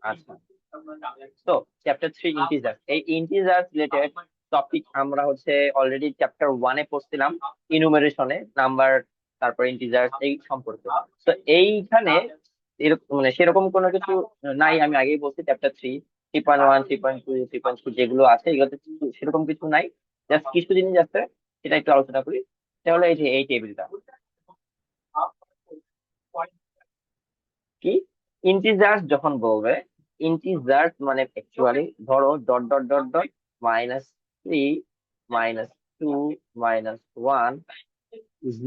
আচ্ছা, তো chapter 3 integer, এই ইন্টিজার রিলেটেড টপিক আমরা হচ্ছে অলরেডি চ্যাপ্টার 1-এ পড়ছিলাম, ইনুমেরেশনে নাম্বার, তারপর ইন্টিজার এই সম্পর্কে। তো এইখানে এরকম মানে সেরকম কোনো কিছু নাই, আমি আগেই বলছি চ্যাপ্টার 3, 3.1, 3.2, 3.3 যেগুলো আছে এগুলোতে সেরকম কিছু নাই, জাস্ট কিছু জিনিস আছে, সেটা একটু আলোচনা করি। তাহলে এই যে এই টেবিলটা কি, ইন্টিজার্স যখন বলবে, ইন্টিজার্স মানে অ্যাকচুয়ালি ধরো dot dot dot dot -3, -2, -1,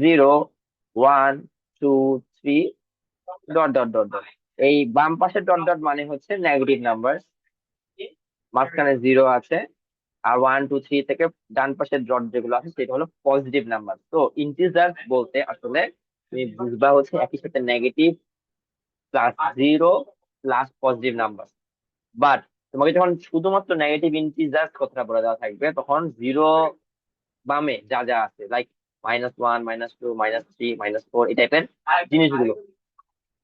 0, 1, 2, 3, dot dot dot dot. এই বাম পাশের ডট ডট মানে হচ্ছে নেগেটিভ নাম্বার, মাঝখানে 0 আছে, আর 1, 2, 3 থেকে ডান পাশের ডট যেগুলো আছে সেটা হলো পজিটিভ নাম্বার। তো ইন্টিজার বলতে আসলে তুমি বুঝবা হচ্ছে একই সাথে negative plus 0 plus positive number. But তোমাকে যখন শুধুমাত্র নেগেটিভ ইন্টিজার্স কথাটা বলে দেওয়া থাকবে, তখন 0 বামে যা যা আছে লাইক -1, -2, -3, -4 এই টাইপের জিনিসগুলো,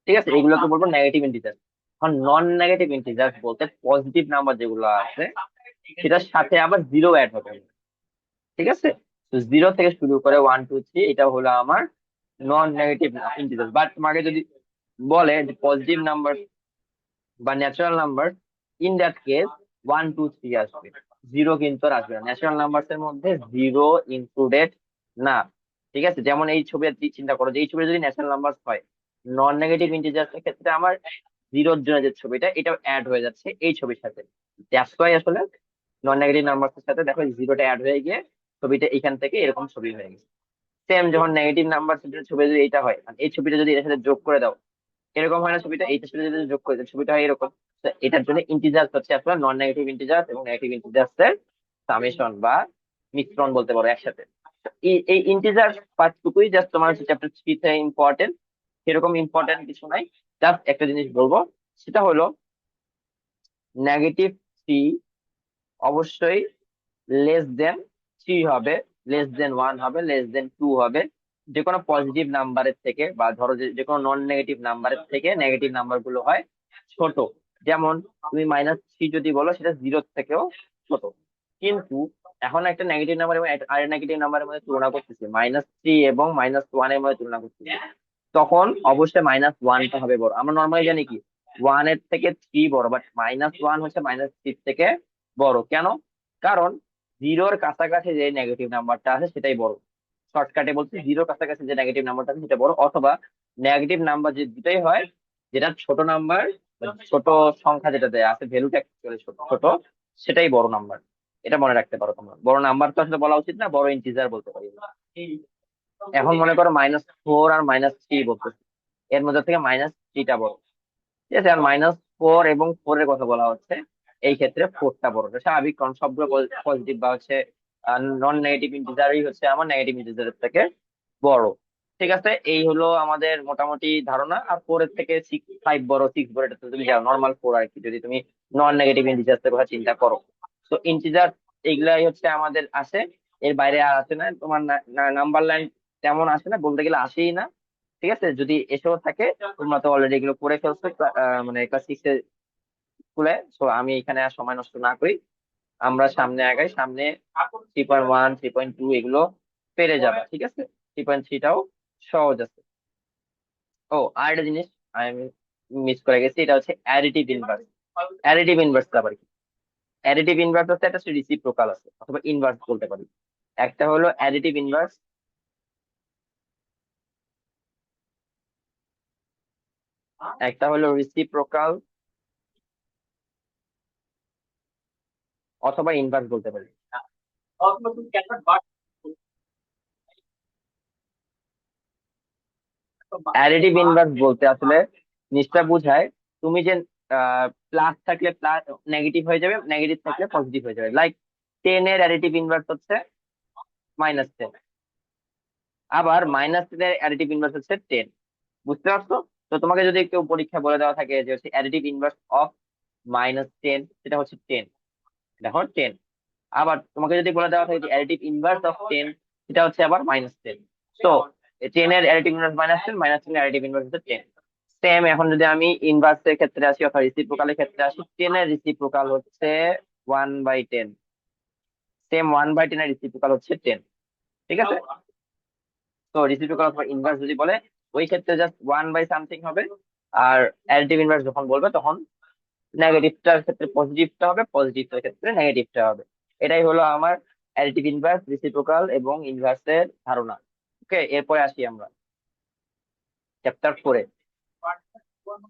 ঠিক আছে, এগুলোকে বলবো নেগেটিভ ইন্টিজার। এখন নন নেগেটিভ ইন্টিজার বলতে পজিটিভ নাম্বার যেগুলো আছে সেটার সাথে আবার 0 অ্যাড হবে, ঠিক আছে। তো 0 থেকে শুরু করে 1, 2, 3 এটা হলো আমার নন নেগেটিভ ইন্টিজার। বাট তোমাকে যদি বলে যে পজিটিভ নাম্বার বা natural number, in that case 1, 2, 3 আসবে, 0 কিন্তু আর আসবে না, ন্যাচারাল নাম্বারস এর মধ্যে 0 ইনক্লুডেড না, ঠিক আছে। যেমন এই ছবি চিন্তা করো, যে এই ছবি যদি ন্যাচারাল নাম্বার হয়, নন নেগেটিভ ইন্টিজার্স এর ক্ষেত্রে আমার 0-র জন্য যে ছবিটা এটাও অ্যাড হয়ে যাচ্ছে এই ছবির সাথে। দ্যাটস ওয়াই আসলে নন নেগেটিভ নাম্বারস এর সাথে দেখো 0টা অ্যাড হয়ে গিয়ে ছবিটা এখান থেকে এরকম ছবি হয়ে গেছে। সেম যখন নেগেটিভ নাম্বার ছবি যদি এটা হয়, আর এই ছবিটা যদি এর সাথে যোগ করে দাও, এরকম হয় না ছবিটা, এইটার সাথে যদি যোগ করে দেয় ছবিটা হয় এরকম। তো এটার জন্য ইন্টিজার হচ্ছে আপনার নন নেগেটিভ ইন্টিজার এবং নেগেটিভ ইন্টিজার্স এর সামেশন বা মিশ্রণ বলতে পারো একসাথে। তো এই ইন্টিজার পার্টটুকুই জাস্ট তোমার হচ্ছে চ্যাপ্টার 3 তে ইম্পর্টেন্ট, সেরকম ইম্পর্টেন্ট কিছু নাই। জাস্ট একটা জিনিস বলবো, সেটা হলো -3 অবশ্যই লেস দেন 3 হবে, লেস দেন 1 হবে, লেস দেন 2 হবে। যে কোনো পজিটিভ নাম্বারের থেকে বা ধরো যে কোনো নন নেগেটিভ নাম্বারের থেকে নেগেটিভ নাম্বার গুলো হয় ছোট। যেমন তুমি -3 যদি বলো, সেটা 0-র থেকেও ছোট। কিন্তু এখন একটা নেগেটিভ নাম্বার এবং আরেকটা নেগেটিভ নাম্বারের মধ্যে তুলনা করতেছি, -3 এবং -1 এর মধ্যে তুলনা করতেছি, তখন অবশ্যই -1টা হবে বড়। আমরা নর্মালি জানি কি 1-এর থেকে 3 বড়, বাট -1 হচ্ছে -3 থেকে বড়। কেন? কারণ 0-র কাছাকাছি যে নেগেটিভ নাম্বারটা আছে সেটাই বড়। শর্টকাটে বলছি, 0-র কাছাকাছি যে নেগেটিভ নাম্বারটা আছে সেটা বড়, অথবা নেগেটিভ নাম্বার যে দুটোই হয়, যেটা ছোট নাম্বার, ছোট সংখ্যা যেটা দেয় আছে ভ্যালুটা অ্যাকচুয়ালি ছোট ছোট, সেটাই বড় নাম্বার। এটা মনে রাখতে পারো তোমরা, বড় নাম্বার তো আসলে বলা উচিত না, বড় ইন্টিজার বলতে পারি। এখন মনে করো -4 আর -3 বলতেছি, এর মধ্যে থেকে -3টা বড়, ঠিক আছে। আর -4 এবং 4 এর কথা বলা হচ্ছে, এই ক্ষেত্রে 4টা বড়, এটা স্বাভাবিক, কারণ সবগুলো পজিটিভ বা হচ্ছে নন নেগেটিভ ইন্টিজারই হচ্ছে আমার নেগেটিভ ইন্টিজারের থেকে বড়, ঠিক আছে। এই হলো আমাদের মোটামুটি ধারণা। আর 4-এর থেকে 5 বড়, 6 বড়, এটা তো তুমি জানো, নর্মাল 4 আর কি, যদি তুমি নন নেগেটিভ ইন্টিজার্স এর কথা চিন্তা করো। তো ইন্টিজার এইগুলাই হচ্ছে আমাদের আসে, এর বাইরে আর আসে না। তোমার নাম্বার লাইন তেমন আসে না, বলতে গেলে আসেই না, ঠিক আছে। যদি এসেও থাকে, তোমরা তো অলরেডি এগুলো করে ফেলছো মানে ক্লাস 6 স্কুলে। সো আমি এখানে আর সময় নষ্ট না করি, আমরা সামনে আগাই। সামনে 3.1, 3.2 এগুলো পেরে যাবে, ঠিক আছে। 3.3টাও সহজ আছে। ও, আর একটা জিনিস আমি মিস করে গেছি, এটা হচ্ছে অ্যাডিটিভ ইনভার্স। অ্যাডিটিভ ইনভার্স আবার কি? অ্যাডিটিভ ইনভার্স হচ্ছে একটা রিসিপ্রোকাল আছে, অথবা ইনভার্স বলতে পারি। একটা হলো অ্যাডিটিভ ইনভার্স, একটা হলো রিসিপ্রোকাল, অথবা ইনভার্স বলতে পারি। অ্যাডিটিভ ইনভার্স বলতে আসলে জিনিসটা বোঝায়, তুমি যে প্লাস থাকলে প্লাস নেগেটিভ হয়ে যাবে, নেগেটিভ থাকলে পজিটিভ হয়ে যাবে। লাইক 10-এর অ্যাডিটিভ ইনভার্স হচ্ছে -10, আবার -10-এর অ্যাডিটিভ ইনভার্স হচ্ছে 10। বুঝতে পারছো? তো তোমাকে যদি কেউ পরীক্ষা বলে দেওয়া থাকে যে হচ্ছে অ্যাডিটিভ ইনভার্স অফ -10, সেটা হচ্ছে 10, দেখো 10। আবার তোমাকে যদি বলে দেওয়া থাকে যে অ্যাডিটিভ ইনভার্স অফ 10, সেটা হচ্ছে আবার -10। তো 10-এর অ্যাডিটিভ ইনভার্স -10, -10-এর অ্যাডিটিভ ইনভার্স হচ্ছে 10। সেম এখন যদি আমি ইনভার্সের ক্ষেত্রে আসি অথবা রিসিপ্রোকালের ক্ষেত্রে আসি, 10 এর রিসিপ্রোকাল হচ্ছে 1/10। সেম 1/10 এর রিসিপ্রোকাল হচ্ছে 10। ঠিক আছে। তো রিসিপ্রোকাল অথবা ইনভার্স যদি বলে ওই ক্ষেত্রে জাস্ট 1/something হবে। আর অ্যাডিটিভ ইনভার্স যখন বলবে তখন নেগেটিভটার ক্ষেত্রে পজিটিভটা হবে, পজিটিভটার ক্ষেত্রে নেগেটিভটা হবে। এটাই হলো আমার অ্যাডিটিভ ইনভার্স, রেসিপ্রোকাল এবং ইনভার্সের ধারণা। ওকে, এরপরে আসি আমরা চ্যাপ্টার 4-এ।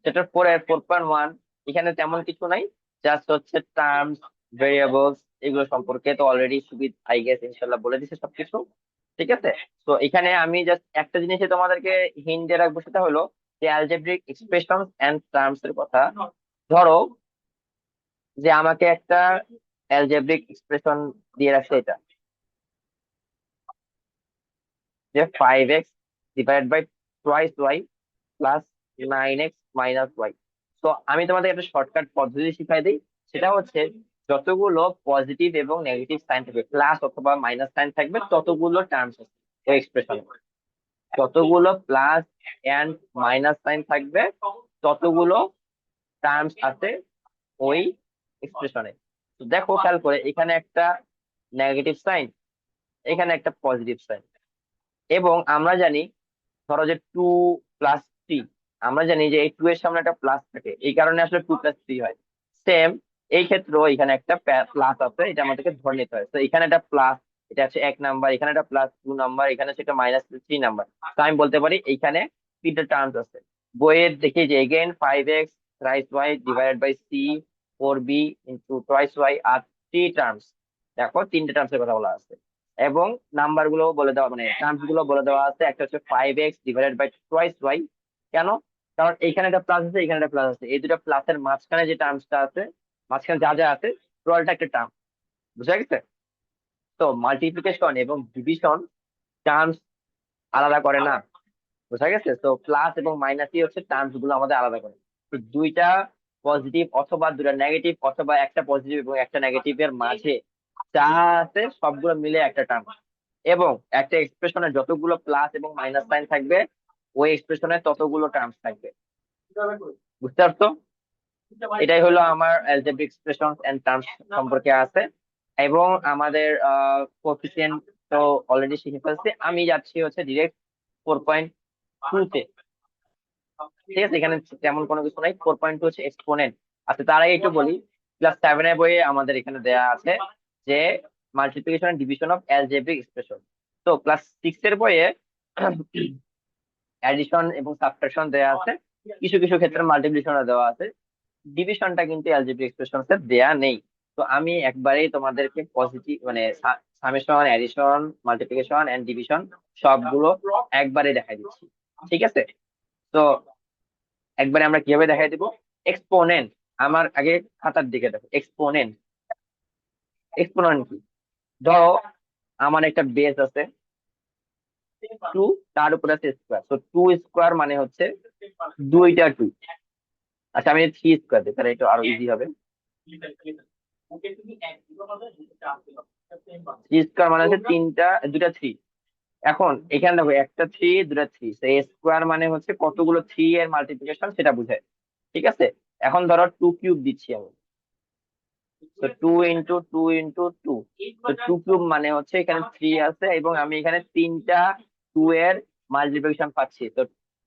চ্যাপ্টার 4 এর 4.1, এখানে তেমন কিছু নাই, জাস্ট হচ্ছে টার্মস, ভেরিয়েবলস, এগুলো সম্পর্কে তো অলরেডি সুবিধ আই গেস ইনশাল্লাহ বলে দিছে সবকিছু। ঠিক আছে। তো এখানে আমি জাস্ট একটা জিনিসে তোমাদেরকে হিন্ট দিয়ে রাখবো, সেটা হলো যে অ্যালজেব্রিক এক্সপ্রেশনস এন্ড টার্মস এর কথা। ধরো যে আমাকে একটা অ্যালজেব্রিক এক্সপ্রেশন দিয়ে রাখছে, এটা যে 5x divide by twice y plus 9x minus y. তো আমি তোমাদের একটা শর্টকাট পদ্ধতি শিখাই দিই, সেটা হচ্ছে যতগুলো পজিটিভ এবং নেগেটিভ সাইন থাকবে, প্লাস অথবা মাইনাস সাইন থাকবে, ততগুলো টার্মস আছে ওই এক্সপ্রেশনে। যতগুলো প্লাস এন্ড মাইনাস সাইন থাকবে, ততগুলো টার্মস আছে ওই এক্সপ্রেশনে। তো দেখো খেয়াল করে, এখানে একটা নেগেটিভ সাইন, এখানে একটা পজিটিভ সাইন, এবং আমরা জানি ধরো যে 2 + 3, আমরা জানি যে এই 2 এর সামনে একটা প্লাস থাকে, এই কারণে আসলে 2 + 3 হয়। সেম এই ক্ষেত্রেও এখানে একটা প্লাস আছে, এটা আমাদেরকে ধরে নিতে হয়। তো এখানে একটা প্লাস, এটা হচ্ছে 1 নাম্বার, এখানে একটা +2 নাম্বার, এখানে হচ্ছে একটা -3 নাম্বার। তো আমি বলতে পারি এইখানে 3টা টার্মস আছে। বইয়ের দেখি যে again 5x thrice y divided by c 4b into twice y আর 3 টার্মস। দেখো 3টে টার্মসের কথা বলা আছে, এবং নাম্বার গুলো বলে দেওয়া, মানে টার্মস গুলো বলে দেওয়া আছে। একটা হচ্ছে 5x divided by twice Y. কেন? কারণ এখানে একটা প্লাস আছে, এখানে একটা প্লাস আছে, এই দুটো প্লাসের মাঝখানে যে টার্মসটা আছে, মাঝখানে যা যা আছে, টোটালটা একটা টার্ম। বুঝা গেছে? তো মাল্টিপ্লিকেশন এবং ডিভিশন টার্মস আলাদা করে না। বুঝা গেছে? তো প্লাস এবং মাইনাসই হচ্ছে টার্মস গুলো আমাদের আলাদা করে। তো দুইটা পজিটিভ অথবা দুটা নেগেটিভ অথবা একটা পজিটিভ এবং একটা নেগেটিভ এর মাঝে যা আছে সবগুলো মিলে একটা টার্ম। এবং একটা এক্সপ্রেশনে যতগুলো প্লাস এবং মাইনাস সাইন থাকবে, ওই এক্সপ্রেশনে ততগুলো টার্মস থাকবে। বুঝতে পারছো? এটাই হলো আমার অ্যালজেব্রিক এক্সপ্রেশনস এন্ড টার্মস সম্পর্কে আছে। এবং আমাদের কোফিসিয়েন্ট তো অলরেডি শিখে ফেলছি, আমি যাচ্ছি হচ্ছে ডিরেক্ট 4.2-তে। ঠিক আছে, এখানে তেমন কোনো কিছু নাই। 4.2 হচ্ছে এক্সপোনেন্ট। আচ্ছা, তার আগে একটু বলি, ক্লাস 7 এর বইয়ে আমাদের এখানে দেয়া আছে যে multiplication division of algebraic expression. তো ক্লাস 6 এর বইয়ে অ্যাডিশন এবং সাবট্রাকশন দেয়া আছে, কিছু কিছু ক্ষেত্রে মাল্টিপ্লিকেশন দেওয়া আছে। ডিভিশনটা কিন্তু অ্যালজেব্রিক এক্সপ্রেশনস এ দেয়া নেই। তো আমি একবারেই তোমাদেরকে পজিটিভ মানে summation, addition, multiplication and division সবগুলো একবারে দেখাই দিচ্ছি। ঠিক আছে। তো একবারে আমরা কিভাবে দেখাই দিব। এক্সপোনেন্ট, আমার আগে খাতার দিকে দেখো। এক্সপোনেন্ট, এক্সপোনেন্ট কি? ধরো আমার একটা বেস আছে 2, তার উপরে আছে স্কোয়ার, তো 2 স্কোয়ার মানে হচ্ছে 2টা 2। আচ্ছা, আমি 3 স্কোয়ার দিই, তাহলে এটা আরো ইজি হবে। 3 স্কোয়ার মানে হচ্ছে 2টা 3। এখন এখানে দেখো, একটা 3, দুটা 3, স্কোয়ার মানে হচ্ছে কতগুলো 3 এর মাল্টিপ্লিকেশন সেটা বুঝায়। ঠিক আছে। এখন ধরো 2 কিউব দিচ্ছি আমি, তো 2 × 2 × 2, তো 2 কিউব মানে হচ্ছে এখানে 3 আছে, এবং আমি এখানে 3টা 2 এর মাল্টিপ্লিকেশন পাচ্ছি। তো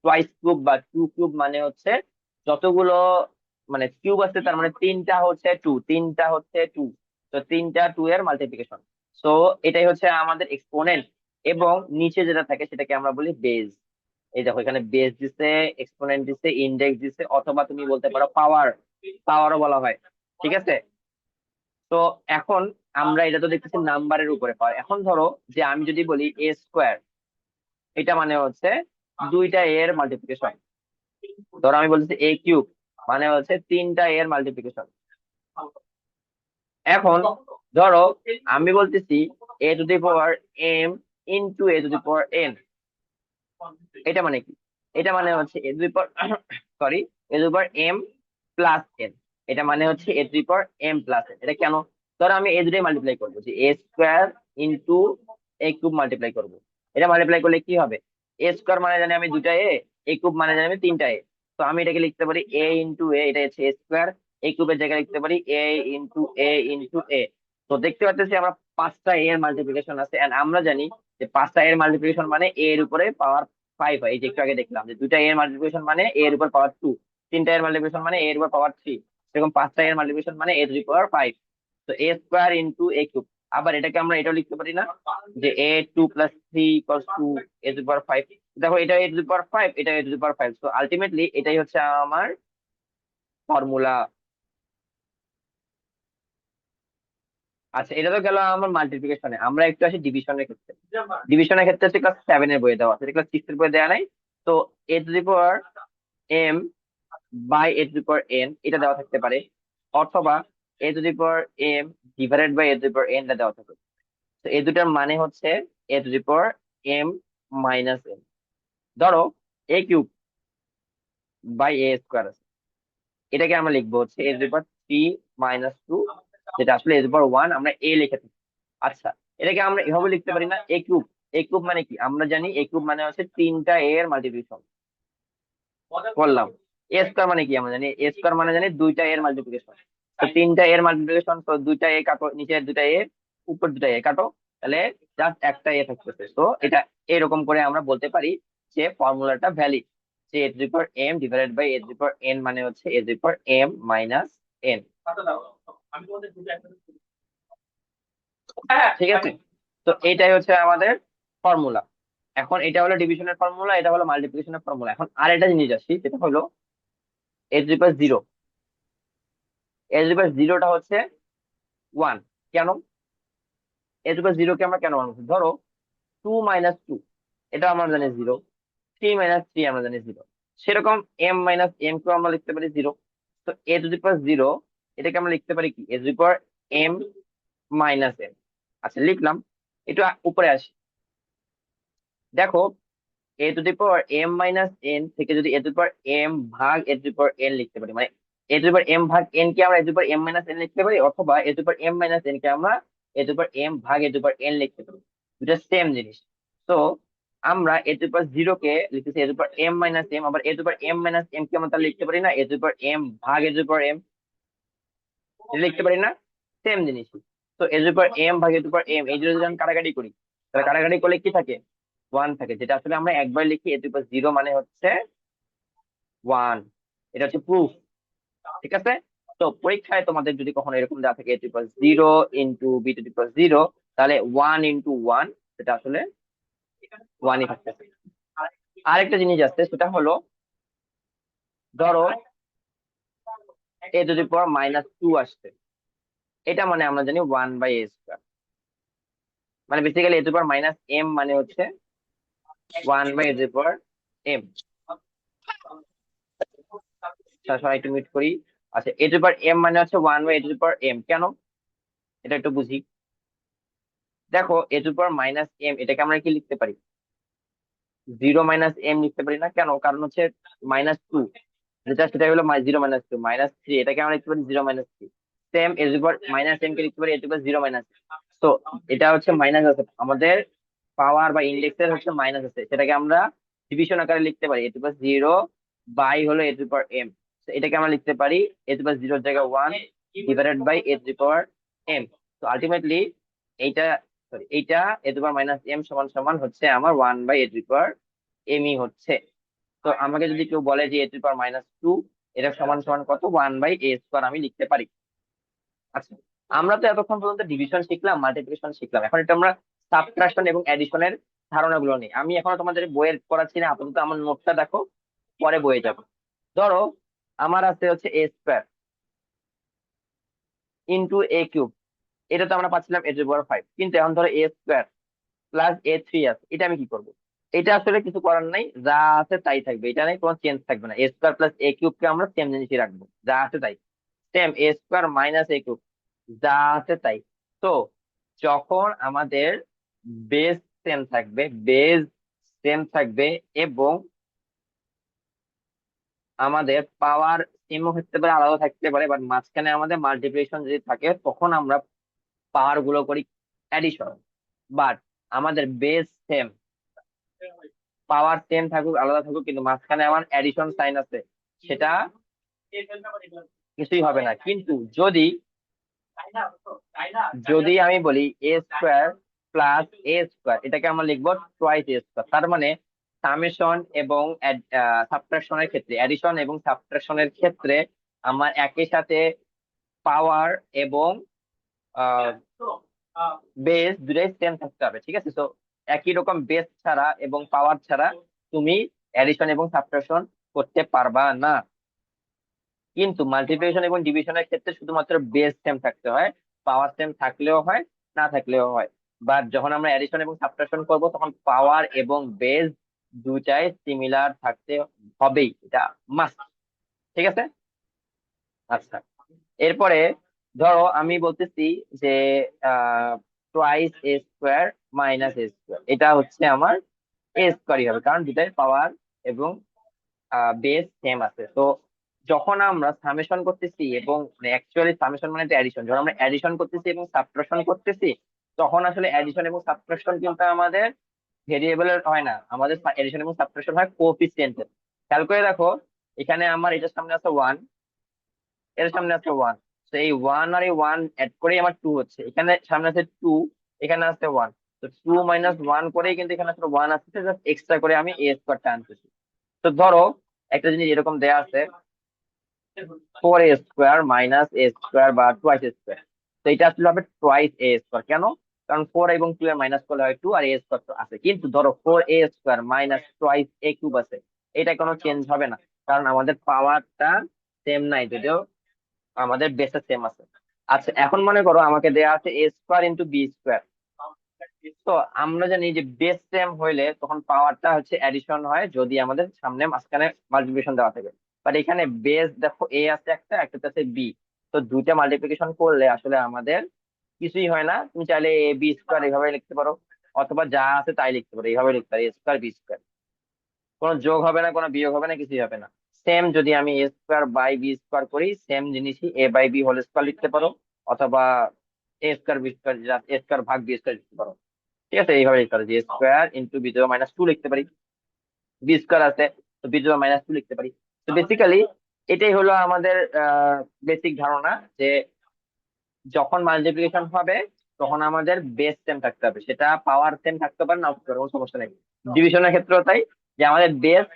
টোয়াইস কিউব বা 2 কিউব মানে হচ্ছে যতগুলো মানে কিউব আছে, তার মানে 3টা হচ্ছে 2, 3টা হচ্ছে 2। তো 3টা 2 এর মাল্টিপ্লিকেশন। সো এটাই হচ্ছে আমাদের এক্সপোনেন্ট। এবং নিচে যেটা থাকে সেটাকে আমরা বলি বেজ। এই দেখো, এখানে বেজ দিছে, এক্সপোনেন্ট দিছে, ইন্ডেক্স দিছে, অথবা তুমি বলতে পারো পাওয়ার, পাওয়ারও বলা হয়। ঠিক আছে। তো এখন আমরা এটা তো দেখতেছি নাম্বারের উপরে পাওয়ার। এখন ধরো যে আমি যদি বলি a² এটা মানে হচ্ছে 2টা এর মাল্টিপ্লিকেশন। ধরো আমি বলতেছি a³ মানে হচ্ছে 3টা এর মাল্টিপ্লিকেশন। এখন ধরো আমি বলতেছি a⁻m ইন্টু a⁻n, এটা মানে কি? এটা মানে হচ্ছে সরি, a⁻m প্লাস n, এটা মানে হচ্ছে a⁻m+n। এটা কেন? ধরো আমি এই দুটোই মাল্টিপ্লাই করবো, যে a² ইন্টু a³ মাল্টিপ্লাই করবো। এটা মাল্টিপ্লাই করলে কি হবে? a² মানে জানি আমি 2টা a, a³ মানে জানি আমি 3টা a। তো আমি এটাকে লিখতে পারি এ ইন্টু এ, এটা হচ্ছে এ স্কোয়ার। এই কিউবের জায়গায় লিখতে পারি এ ইন্টু এ ইন্টু এ। তো দেখতে পাচ্ছি আমরা পাঁচটা এ এর মাল্টিপ্লিকেশন আছে, এন্ড আমরা জানি যে পাঁচটা এর মাল্টিপ্লিকেশন মানে এ এর উপরে পাওয়ার 5 হয়। এই যে একটু আগে দেখলাম যে দুইটা এর মাল্টিপ্লিকেশন মানে এ এর উপর পাওয়ার 2, তিনটা এর মাল্টিপ্লিকেশন মানে এ এর উপর পাওয়ার 3, এরকম পাঁচটা এর মাল্টিপ্লিকেশন মানে এ টু দি পাওয়ার 5। তো a square into a cube. আবার এটাকে আমরা এটাও লিখতে পারি না, যে a 2 + 3 equals to a to the power 5। দেখো এটা এ টু দি পাওয়ার 5, এটা এ টু দি পাওয়ার 5, তো আলটিমেটলি এটাই হচ্ছে আমার ফর্মুলা। আচ্ছা, এটা তো গেল আমার মাল্টিপ্লিকেশনে। আমরা একটু আসি ডিভিশনের ক্ষেত্রে। ডিভিশনের ক্ষেত্রে হচ্ছে ক্লাস 7 এর বইয়ে দেওয়া আছে, ক্লাস 6 এর বইয়ে দেওয়া নাই। তো a to the power m by a to the power n এটা দেওয়া থাকতে পারে, অথবা a to the power m divided by a to the power n টা দেওয়া থাকবে। তো এই দুটার মানে হচ্ছে a to the power m minus n. ধরো a cube by a square আছে, এটাকে আমরা লিখবো হচ্ছে এ টু দি পাওয়ার 3 - 2, যেটা আসলে এ টু দি পাওয়ার 1 আমরা এ লিখে থাকি। আচ্ছা, এটাকে আমরা এভাবে লিখতে পারি না এ কিউব। এ কিউব মানে কি আমরা জানি, এ কিউব মানে হচ্ছে তিনটা এ এর মাল্টিপ্লিকেশন করলাম। এ স্কোয়ার মানে কি আমরা জানি, এ স্কোয়ার মানে জানি দুইটা এর মাল্টিপ্লিকেশন। তো তিনটা এর মাল্টিপ্লিকেশন, তো দুইটা এ কাটো, নিচের দুইটা এ উপর দুইটা এ কাটো, তাহলে জাস্ট একটা এ থাকতেছে। তো এটা এরকম করে আমরা বলতে পারি যে ফর্মুলাটা ভ্যালিড, যে a to the power m divided by a to the power n মানে হচ্ছে a to the power m minus n. ঠিক আছে, তো এটাই হচ্ছে আমাদের ফর্মুলা। এখন এটা হলো ডিভিশনের ফর্মুলা, এটা হলো মাল্টিপ্লিকেশনের ফর্মুলা। এখন আর একটা জিনিস আসি, সেটা হলো a to the power zero. A to the power জিরোটা হচ্ছে 1। কেন এ টু দি পাওয়ার জিরো কে আমরা কেন 1 বলছি? ধরো 2 - 2 এটা আমরা জানি জিরো, 3 - 3 আমরা জানি জিরো, সেরকম এম মাইনাস এম কেও আমরা লিখতে পারি জিরো। তো a to the power zero এটাকে আমরা লিখতে পারি কি a to the power m minus m. আচ্ছা, লিখলাম। একটু উপরে আসি, দেখো a to the power m minus n থেকে যদি এ টু দি পাওয়ার এম ভাগ এ টু দি পাওয়ার এন লিখতে পারি, মানে a to the power m ভাগ এন কে আমরা a to the power m minus n লিখতে পারি, অথবা a to the power m minus n কে আমরা a to the power m ভাগ এ টু দি পাওয়ার এন লিখতে পারি। দুটা সেম জিনিস। তো আমরা a to the power zero কে লিখতেছি a to the power m minus m, আবার a to the power m minus m কে আমরা তাহলে লিখতে পারি না এ টু দি পাওয়ার এম ভাগ এ টু দি পাওয়ার এম, লিখতে পারি না? সেম জিনিস। তো a to the power m ভাগ এ টু দি পাওয়ার এম, এই যদি আমি কাটাকাটি করি, তাহলে কাটাকাটি করলে কি থাকে? 1 থাকে, যেটা আসলে আমরা একবার লিখি এ টু দি পাওয়ার জিরো মানে হচ্ছে 1। এটা হচ্ছে প্রুফ। ঠিক আছে, তো পরীক্ষায় তোমাদের যদি কখনো এরকম দেওয়া থাকে a to the power zero into b to the power zero, তাহলে 1 × 1, সেটা আসলে 1ই থাকতেছে। আরেকটা জিনিস আছে, সেটা হলো ধরো এ টু দি পাওয়ার -2 আসছে, এটা মানে আমরা জানি 1/a²। মানে basically a to the power minus m মানে হচ্ছে 1/a²। সবাই একটু মিট করি। আচ্ছা, এ টু দি পাওয়ার এম মানে হচ্ছে 1/a²। কেন এটা একটু বুঝি। দেখো a to the power minus m এটাকে আমরা কি লিখতে পারি? 0 - m লিখতে পারি না? কেন? কারণ হচ্ছে -2, যেটা সেটা হলো 0 - 2 -3, এটাকে আমরা লিখতে পারি 0 - 3। Same a to the power minus m কে লিখতে পারি এ টু দি পাওয়ার 0 - তো এটা হচ্ছে মাইনাস আছে আমাদের, পাওয়ার বা ইন্ডেক্সের হচ্ছে মাইনাস আছে, সেটাকে আমরা ডিভিশন আকারে লিখতে পারি a to the power zero by হলো a to the power M. এটাকে আমরা লিখতে পারি এ টু দি পাওয়ার জিরোর জায়গায় 1 divided by a to the power m. তো আলটিমেটলি এইটা, সরি এইটা a to the power minus m সমান সমান হচ্ছে আমার 1/a² এমই হচ্ছে। তো আমাকে যদি কেউ বলে যে এ টু দি পাওয়ার -2 এটা সমান সমান কত, 1/a² আমি লিখতে পারি। আচ্ছা, আমরা তো এতক্ষণ পর্যন্ত ডিভিশন শিখলাম, মাল্টিপ্লিকেশন শিখলাম, এখন এটা আমরা সাবট্রাকশন এবং এডিশনের ধারণাগুলো নেই। আমি এখন তোমাদের বইয়ের পড়াচ্ছি না, আপাতত আমার নোটটা দেখো, পরে বইয়ে যাবো। ধরো আমার আছে হচ্ছে a² ইন্টু a³ এটা তো আমরা পাচ্ছিলাম এ টু দি পাওয়ার 5, কিন্তু এখন ধরো a² প্লাস a3 আছে, এটা আমি কি করবো? এটা আসলে কিছু করার নাই, যা আছে তাই থাকবে, এটা নেই কোনো চেঞ্জ থাকবে না। a² প্লাস a³ কে আমরা সেম জিনিসই রাখবো, যা আছে তাই। সেম a² মাইনাস a³, যা আছে তাই। তো যখন আমাদের বেস সেম থাকবে, বেস সেম থাকবে, এবং আমাদের পাওয়ার সেমও থাকতে পারে আলাদা থাকতে পারে, বাট মাঝখানে আমাদের মাল্টিপ্লিকেশন যদি থাকে, তখন আমরা পাওয়ার গুলো করি অ্যাডিশন। বাট আমাদের বেস সেম, পাওয়ার সেম থাকুক আলাদা থাকুক, কিন্তু মাঝখানে আমার অ্যাডিশন সাইন আছে, সেটা কিছুই হবে না। কিন্তু যদি যদি আমি বলি এ স্কোয়ার প্লাস এ স্কোয়ার, এটাকে আমরা লিখবো টুয়াইস এ স্কোয়ার। তার মানে সামেশন এবং সাবট্রাকশনের ক্ষেত্রে, অ্যাডিশন এবং সাবট্রাকশনের ক্ষেত্রে আমার একই সাথে পাওয়ার এবং বেস দুটাই সেম থাকতে হবে, ঠিক আছে? তো একই রকম বেস ছাড়া এবং পাওয়ার ছাড়া তুমি অ্যাডিশন এবং সাবট্রাকশন করতে পারবা না। কিন্তু মাল্টিপ্লিকেশন এবং ডিভিশনের ক্ষেত্রে শুধুমাত্র বেস সেম থাকতে হয়, পাওয়ার সেম থাকলেও হয়, না থাকলেও হয়। বাট যখন আমরা অ্যাডিশন এবং সাবট্রাকশন করব তখন পাওয়ার এবং বেস দুটাই সিমিলার থাকতে হবেই, এটা মাস্ট। ঠিক আছে? আচ্ছা, এরপরে ধরো আমি বলতেছি যে টুয়াইস এ স্কোয়ার মাইনাস এ স্কোয়ার, এটা হচ্ছে আমার এ স্কোয়ারই হবে, কারণ দুটাই পাওয়ার এবং বেস সেম আছে। তো যখন আমরা সামেশন করতেছি এবং অ্যাকচুয়ালি সামেশন মানে অ্যাডিশন, যখন আমরা অ্যাডিশন করতেছি এবং সাবট্রাকশন করতেছি, তখন আসলে অ্যাডিশন এবং সাবট্রাকশন কিন্তু আমাদের ভেরিয়েবলের হয় না, আমাদের এডিশন এবং সাবট্রাকশন হয় কোএফিসিয়েন্টের। খেয়াল করে দেখো, এখানে আমার এটার সামনে আছে ওয়ান, এর সামনে আছে ওয়ান। তো এই ওয়ান আর এই ওয়ান অ্যাড করে আমার টু হচ্ছে, এখানে সামনে আছে টু, এখানে আছে ওয়ান। তো টু মাইনাস ওয়ান করেই কিন্তু এখানে আসলে ওয়ান আসছে, জাস্ট এক্সট্রা করে আমি এ স্কোয়ারটা আনতেছি। তো ধরো একটা জিনিস এরকম দেয়া আছে, ফোর এ স্কোয়ার মাইনাস এ স্কোয়ার বা টুয়াইস এ স্কোয়ার। তো এটা আসলে হবে টুয়াইস এ স্কোয়ার। কেন? কারণ ফোর এবং টু এর মাইনাস করলে হয় টু, আর এ স্কোয়ার তো আছে। কিন্তু ধরো ফোর এ স্কোয়ার মাইনাস টুয়াইস এ কিউব আছে, এটা কোনো চেঞ্জ হবে না, কারণ আমাদের পাওয়ারটা সেম নাই, যদিও আমাদের বেসে সেম আছে। আচ্ছা, এখন মনে করো আমাকে দেয়া আছে এ স্কোয়ার ইন্টু বি স্কোয়ার। তো আমরা জানি যে বেস সেম হইলে তখন পাওয়ারটা হচ্ছে অ্যাডিশন হয়, যদি আমাদের সামনে মাঝখানে মাল্টিপ্লিকেশন দেওয়া থাকে। বাট এখানে বেস দেখো এ আছে একটা, একটাতে আছে বি। তো দুইটা মাল্টিপ্লিকেশন করলে আসলে আমাদের কিছুই হয় না। তুমি চাইলে এ বি স্কোয়ার এইভাবে লিখতে পারো, অথবা যা আছে তাই লিখতে পারো, এইভাবে লিখতে পারো এ স্কোয়ার বি স্কোয়ার। কোনো যোগ হবে না, কোনো বিয়োগ হবে না, কিছুই হবে না। সেম যদি আমি a square by b square করি, সেম জিনিসই a by b whole square লিখতে পারো, অথবা a square b square, a square ভাগ বি স্কোয়ার লিখতে পারো। ঠিক আছে? এইভাবে লিখতে পারো যে square into b two minus two লিখতে পারি, বি স্কোয়ার আছে তো বি টু মাইনাস টু লিখতে পারি। তো বেসিক্যালি এটাই হলো আমাদের বেসিক ধারণা, যে যখন মাল্টিপ্লিকেশন হবে তখন আমাদের বেস সেম থাকতে হবে, সেটা পাওয়ার সেম থাকতে পারে না থাকতে পারে, কোনো সমস্যা নেই। ডিভিশনের ক্ষেত্রেও তাই, যে আমাদের বেস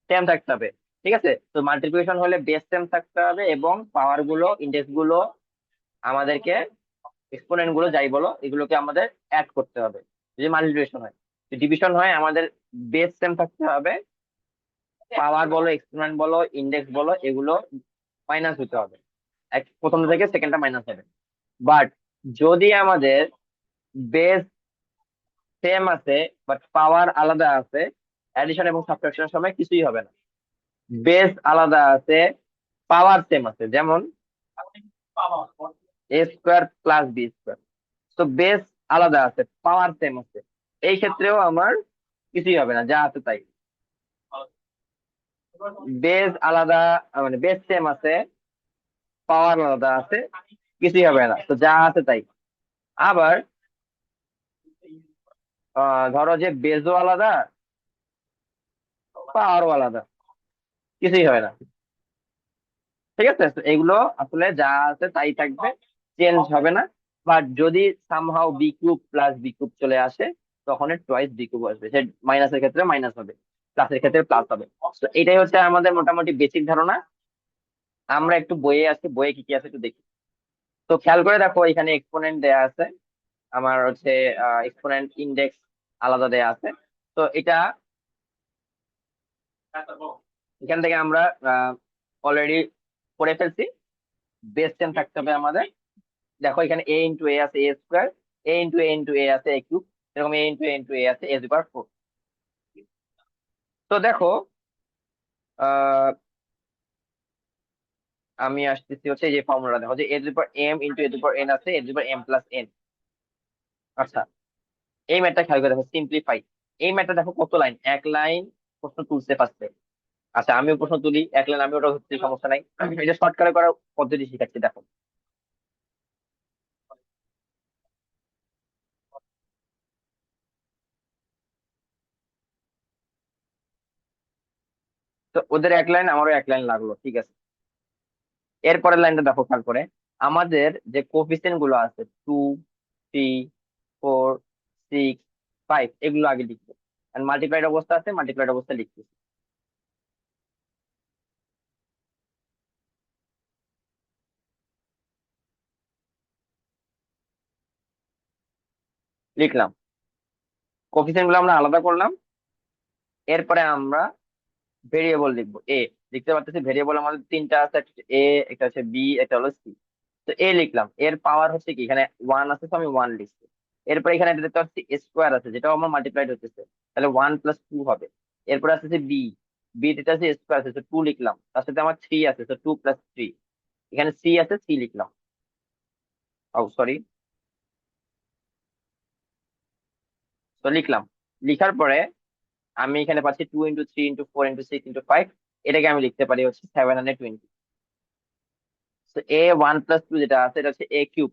সেম থাকতে হবে। ঠিক আছে? তো মাল্টিপ্লিকেশন হলে বেস সেম থাকতে হবে এবং পাওয়ার গুলো, ইন্ডেক্স গুলো আমাদেরকে, এক্সপোনেন্ট গুলো যাই বলো, এগুলোকে আমাদের অ্যাড করতে হবে। যদি মাল্টিপ্লিকেশন হয়, ডিভিশন হয়, আমাদের বেস সেম থাকতে হবে, পাওয়ার বলো, এক্সপোনেন্ট বলো, ইন্ডেক্স বলো, এগুলো মাইনাস হতে হবে, প্রথম থেকে সেকেন্ডটা মাইনাস হবে। বাট যদি আমাদের বেস সেম আছে বাট পাওয়ার আলাদা আছে, অ্যাডিশন এবং সাবট্রাকশনের সময় কিছুই হবে না। বেস আলাদা আছে, পাওয়ার সেম আছে, যেমন এ স্কোয়ার প্লাস বি স্কোয়ার। তো বেস আলাদা আছে, পাওয়ার সেম আছে, এই ক্ষেত্রেও আমার কিছুই হবে না, যা আছে তাই। বেস আলাদা, মানে বেস সেম আছে, পাওয়ার আলাদা আছে, কিছুই হবে না, তো যা আছে তাই। আবার ধরো যে বেসও আলাদা, পাওয়ারও আলাদা, কিছুই হয় না। ঠিক আছে? তো এগুলো আসলে যা আছে তাই থাকবে, চেঞ্জ হবে না। বাট যদি somehow b cube plus b cube চলে আসে, তখন টোয়াইস বি কিউব আসবে, সে মাইনাসের ক্ষেত্রে মাইনাস হবে, প্লাসের ক্ষেত্রে প্লাস হবে। তো এটাই হচ্ছে আমাদের মোটামুটি বেসিক ধারণা। আমরা একটু বইয়ে আছি, বইয়ে কি কি আছে একটু দেখি। তো খেয়াল করে দেখো, এখানে এক্সপোনেন্ট দেয়া আছে, আমার হচ্ছে এক্সপোনেন্ট ইন্ডেক্স আলাদা দেয়া আছে। তো এটা এখান থেকে আমরা অলরেডি পড়ে ফেলছি, বেস টেন থাকতে হবে আমাদের। দেখো এখানে এ ইন্টু এ আছে এ স্কোয়ার, এ ইন্টু এ আছে এ কিউব, এরকম এ ইন্টু এ আছে এ টু পাওয়ার ফোর। তো দেখো, আহ আমি আসতেছি হচ্ছে এই যে ফর্মুলা, দেখো যে a to power m into A to power N আছে, এ to power M plus N. আচ্ছা, এই ম্যাথটা খেয়াল করে দেখো, সিম্পলিফাই। এই ম্যাথটা দেখো কত লাইন, এক লাইন প্রশ্ন তুলছে পারছে। আচ্ছা, আমিও প্রশ্ন তুলি এক লাইন, আমি ওটা হচ্ছে সমস্যা নাই। এটা শর্টকাটে করার পদ্ধতি শিখাচ্ছি, দেখো। তো ওদের এক লাইন আমারও এক লাইন লাগলো, ঠিক আছে। এরপরের লাইনটা দেখো খেয়াল করে, আমাদের যে কোফিসিয়েন্ট গুলো আছে 2, 3, 4, 6, 5, এগুলো আগে লিখবো। আর মাল্টিপ্লাইড অবস্থা আছে, মাল্টিপ্লাইড অবস্থা লিখতেছি। লিখলাম, কোফিসিয়েন্ট গুলো আমরা আলাদা করলাম। এরপরে আমরা ভেরিয়েবল লিখবো এ। লিখতে পারতেছি ভেরিয়েবল আমাদের তিনটা আছে, একটা হচ্ছে এ, একটা হচ্ছে বি, একটা হলো সি। তো এ লিখলাম, এর পাওয়ার হচ্ছে কি, এখানে ওয়ান আছে তো আমি ওয়ান লিখছি। এরপরে এখানে একটা দেখতে পাচ্ছি স্কোয়ার আছে, যেটাও আমার মাল্টিপ্লাইড হচ্ছে, তাহলে 1+2 হবে। এরপরে আছে বি, বি যেটা আছে স্কোয়ার আছে তো 2 লিখলাম, তার সাথে আমার 3 আছে তো 2+3। এখানে সি আছে, সি লিখলাম। ও সরি, তো লিখলাম। লিখার পরে আমি এখানে পাচ্ছি 2 × 3 × 4 × 6 × 5। এটাকে আমি লিখতে পারি হচ্ছে 720। তো A1+2 যেটা আছে এটা হচ্ছে A কিউব,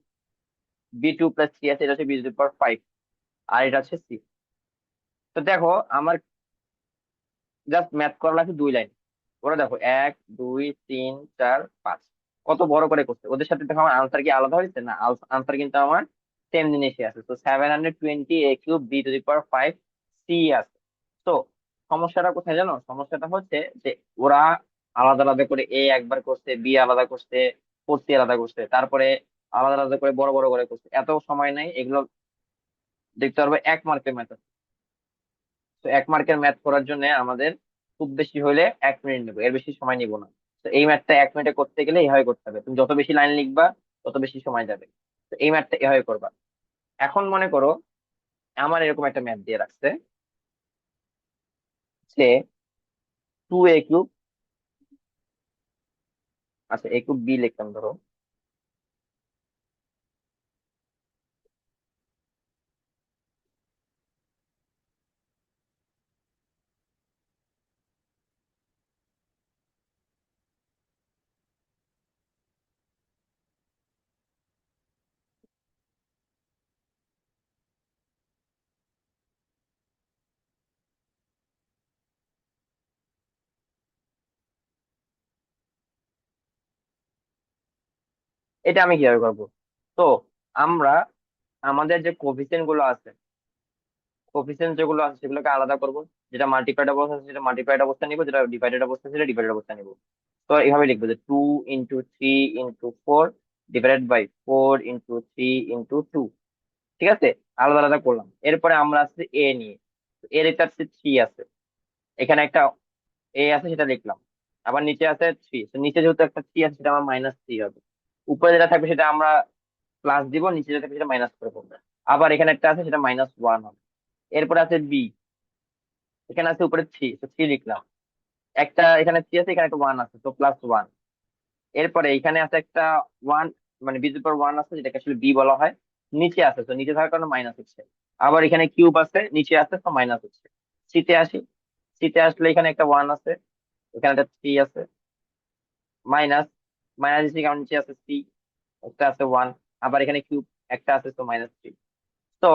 B2+3 আছে এটা হচ্ছে B⁵, আর এটা হচ্ছে সি। তো দেখো আমার জাস্ট ম্যাথ করা লাগছে 2 লাইন। ওরা দেখো 1, 2, 3, 4, 5 কত বড় করে করছে। ওদের সাথে দেখো আমার আনসার কি আলাদা হয়েছে না, আনসার কিন্তু আমার সেম জিনিসই আছে। তো 720 A কিউব, B⁵ সি আছে। তো সমস্যাটা কোথায় জানো, সমস্যাটা হচ্ছে যে ওরা আলাদা আলাদা করে এ একবার করছে, বি আলাদা করছে, ফোর সি আলাদা করছে, তারপরে আলাদা আলাদা করে বড় বড় করে করছে। এত সময় নাই এগুলো দেখতে পারবে, 1 মার্কের ম্যাথ। তো 1 মার্কের ম্যাথ করার জন্য আমাদের খুব বেশি হলে 1 মিনিট নেবো, এর বেশি সময় নিব না। তো এই ম্যাথটা 1 মিনিটে করতে গেলে এইভাবে করতে হবে, তুমি যত বেশি লাইন লিখবা তত বেশি সময় যাবে। তো এই ম্যাথটা এভাবে করবা। এখন মনে করো আমার এরকম একটা ম্যাথ দিয়ে রাখছে যে 2 A কিউব, আচ্ছা A কিউব B লিখতাম ধরো। এটা আমি কিভাবে করবো? তো আমরা আমাদের যে কোফিসিয়েন্ট গুলো আছে, কোফিসিয়েন্ট যেগুলো আছে সেগুলোকে আলাদা করব। যেটা মাল্টিপ্লাইড অবস্থা আছে সেটা মাল্টিপ্লাইড অবস্থা নিবো, যেটা ডিভাইডেড অবস্থা আছে সেটা ডিভাইডেড অবস্থা নিবো। তো এইভাবে লিখবো যে 2 × 3 × 4 /4 × 3 × 2। ঠিক আছে, আলাদা আলাদা করলাম। এরপরে আমরা আসছে এ নিয়ে। এর এটা হচ্ছে 3 আছে, এখানে একটা এ আছে সেটা লিখলাম। আবার নিচে আছে 3, তো নিচে যেহেতু একটা 3 আছে সেটা আমার -3 হবে। উপরে যেটা থাকবে সেটা আমরা প্লাস দিব, নিচে যেটা থাকবে সেটা মাইনাস করে পড়বো। আবার এখানে একটা আছে সেটা -1 হবে। এরপরে আছে বি, এখানে আছে উপরে 3, তো 3 লিখলাম। একটা এখানে 3 আছে, এখানে একটা 1 আছে তো +1। এরপরে এখানে আছে একটা 1, মানে B⁵ আছে যেটাকে আসলে বি বলা হয়। নিচে আছে তো নিচে থাকার কারণে মাইনাস হচ্ছে। আবার এখানে কিউব আছে, নিচে আছে তো মাইনাস হচ্ছে। সিতে আসি, সিতে আসলে এখানে একটা 1 আছে, এখানে একটা 3 আছে, মাইনাস, মাইনাস দিচ্ছি কারণ নিচে আছে সি, একটা আছে 1। আবার এখানে কিউব, একটা আছে তো -3। তো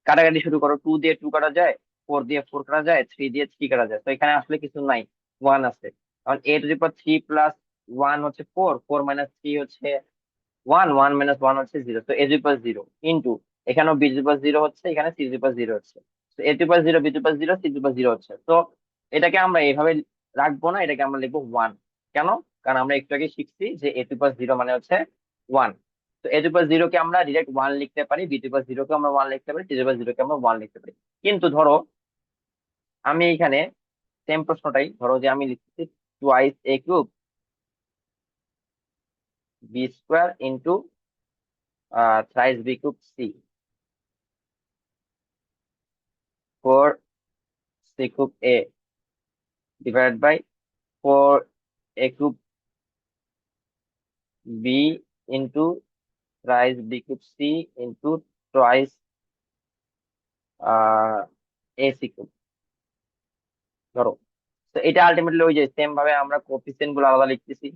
কাটাকাটি শুরু করো, 2 দিয়ে 2 কাটা যায়, 4 দিয়ে 4 কাটা যায়, 3 দিয়ে 3 কাটা যায়। তো এখানে আসলে কিছু নাই, 1 আছে। কারণ A⁻³ + 1 হচ্ছে 4, 4 - 3 হচ্ছে 1, 1 - 1 হচ্ছে 0, তো A⁻0 ইন্টু এখানেও B⁻0 হচ্ছে, এখানে C⁻0 হচ্ছে। তো A⁻0 B⁻0 C⁻0 হচ্ছে। তো এটাকে আমরা এইভাবে রাখবো না, এটাকে আমরা লিখবো 1। কেন? কারণ আমরা একটু আগে শিখছি যে A⁻0 মানে হচ্ছে 1। তো A⁻0 কে আমরা ডিরেক্ট 1 লিখতে পারি, B⁻0 কে আমরা 1 লিখতে পারি, C⁻0 কে আমরা 1 লিখতে পারি। কিন্তু ধরো আমি এখানে সেম প্রশ্নটাই, ধরো যে আমি লিখতেছি twice A cube, B² into thrice B cube C, 4 C cube A divide by 4 A cube B into thrice B cube C into twice A C cube ধরো। তো এটা আলটিমেটলি ওই যে সেম ভাবে আমরা কোফিসিয়েন্ট গুলো আলাদা লিখতেছি।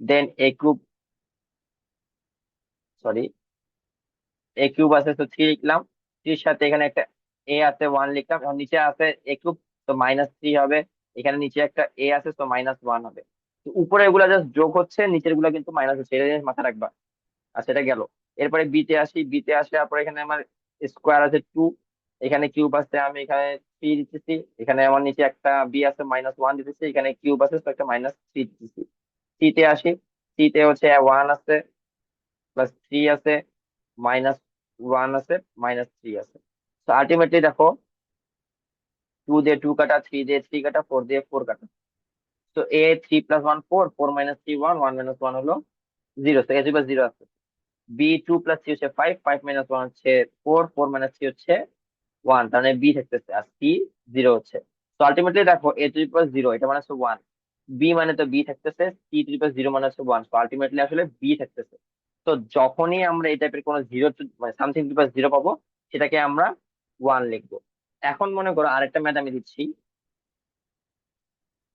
দেন A cube, sorry, A cube আছে তো 3 লিখলাম, 3 সাথে এখানে একটা এ আছে 1 লিখলাম, এবং নিচে আছে A কিউব তো -3 হবে। এখানে নিচে একটা এ আছে, তো -1 হবে। তো উপরে এগুলা জাস্ট যোগ হচ্ছে, নিচের গুলা কিন্তু মাইনাস হচ্ছে, এটা জিনিস মাথায় রাখবা। আচ্ছা, এটা গেল। এরপরে বিতে আসি, বিতে আসার পর এখানে আমার স্কোয়ার আছে 2, এখানে কিউব আছে, আমি এখানে 3 দিতেছি। এখানে আমার নিচে একটা বি আছে, -1 দিতেছি, এখানে কিউব আছে, তো একটা -3 দিতেছি। সিতে আসি, সিতে হচ্ছে 1 আছে, +3 আছে, -1 আছে, -3 আছে। তো আলটিমেটলি দেখো, 2 দিয়ে 2 কাটা, 3 দিয়ে 3 কাটা, 4 দিয়ে 4 কাটা। তো A3 + 1 4, 4 - 3 1, 1 - 1 হলো 0, তো A3 + 0 আছে। B2 + 3 হচ্ছে 5, 5 - 1 হচ্ছে 4, 4 - 3 হচ্ছে 1, তার মানে বি থাকতেছে, আর সি 0 হচ্ছে। তো আলটিমেটলি দেখো A3 + 0 এটা মানে হচ্ছে 1, বি মানে তো বি থাকতেছে, C3 + 0 মানে হচ্ছে 1, তো আলটিমেটলি আসলে বি থাকতেছে। তো যখনই আমরা এই টাইপের কোনো জিরো, মানে সামথিং প্লাস জিরো পাবো, সেটাকে আমরা 1 লিখবো। এখন মনে করো আরেকটা ম্যাথ আমি দিচ্ছি।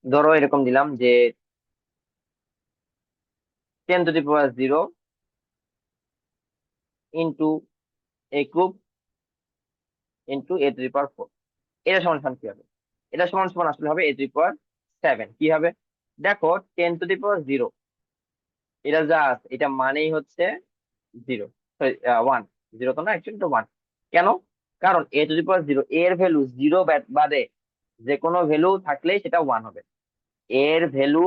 ধরো এরকম দিলাম যে 10⁻0 ইন্টু a³ ইন্টু A⁴ এটা সমান সমান কি হবে? এটা সমান সমান আসলে হবে A⁻7। কি হবে? দেখো 10⁻0 এটা যা আছে এটা মানেই হচ্ছে 0, 1, 0 তো না, অ্যাকচুয়ালি তো 1। কেন? কারণ A⁻0 এর ভ্যালু 0 বাদে যে কোনো ভ্যালু থাকলেই সেটা 1 হবে। এর ভ্যালু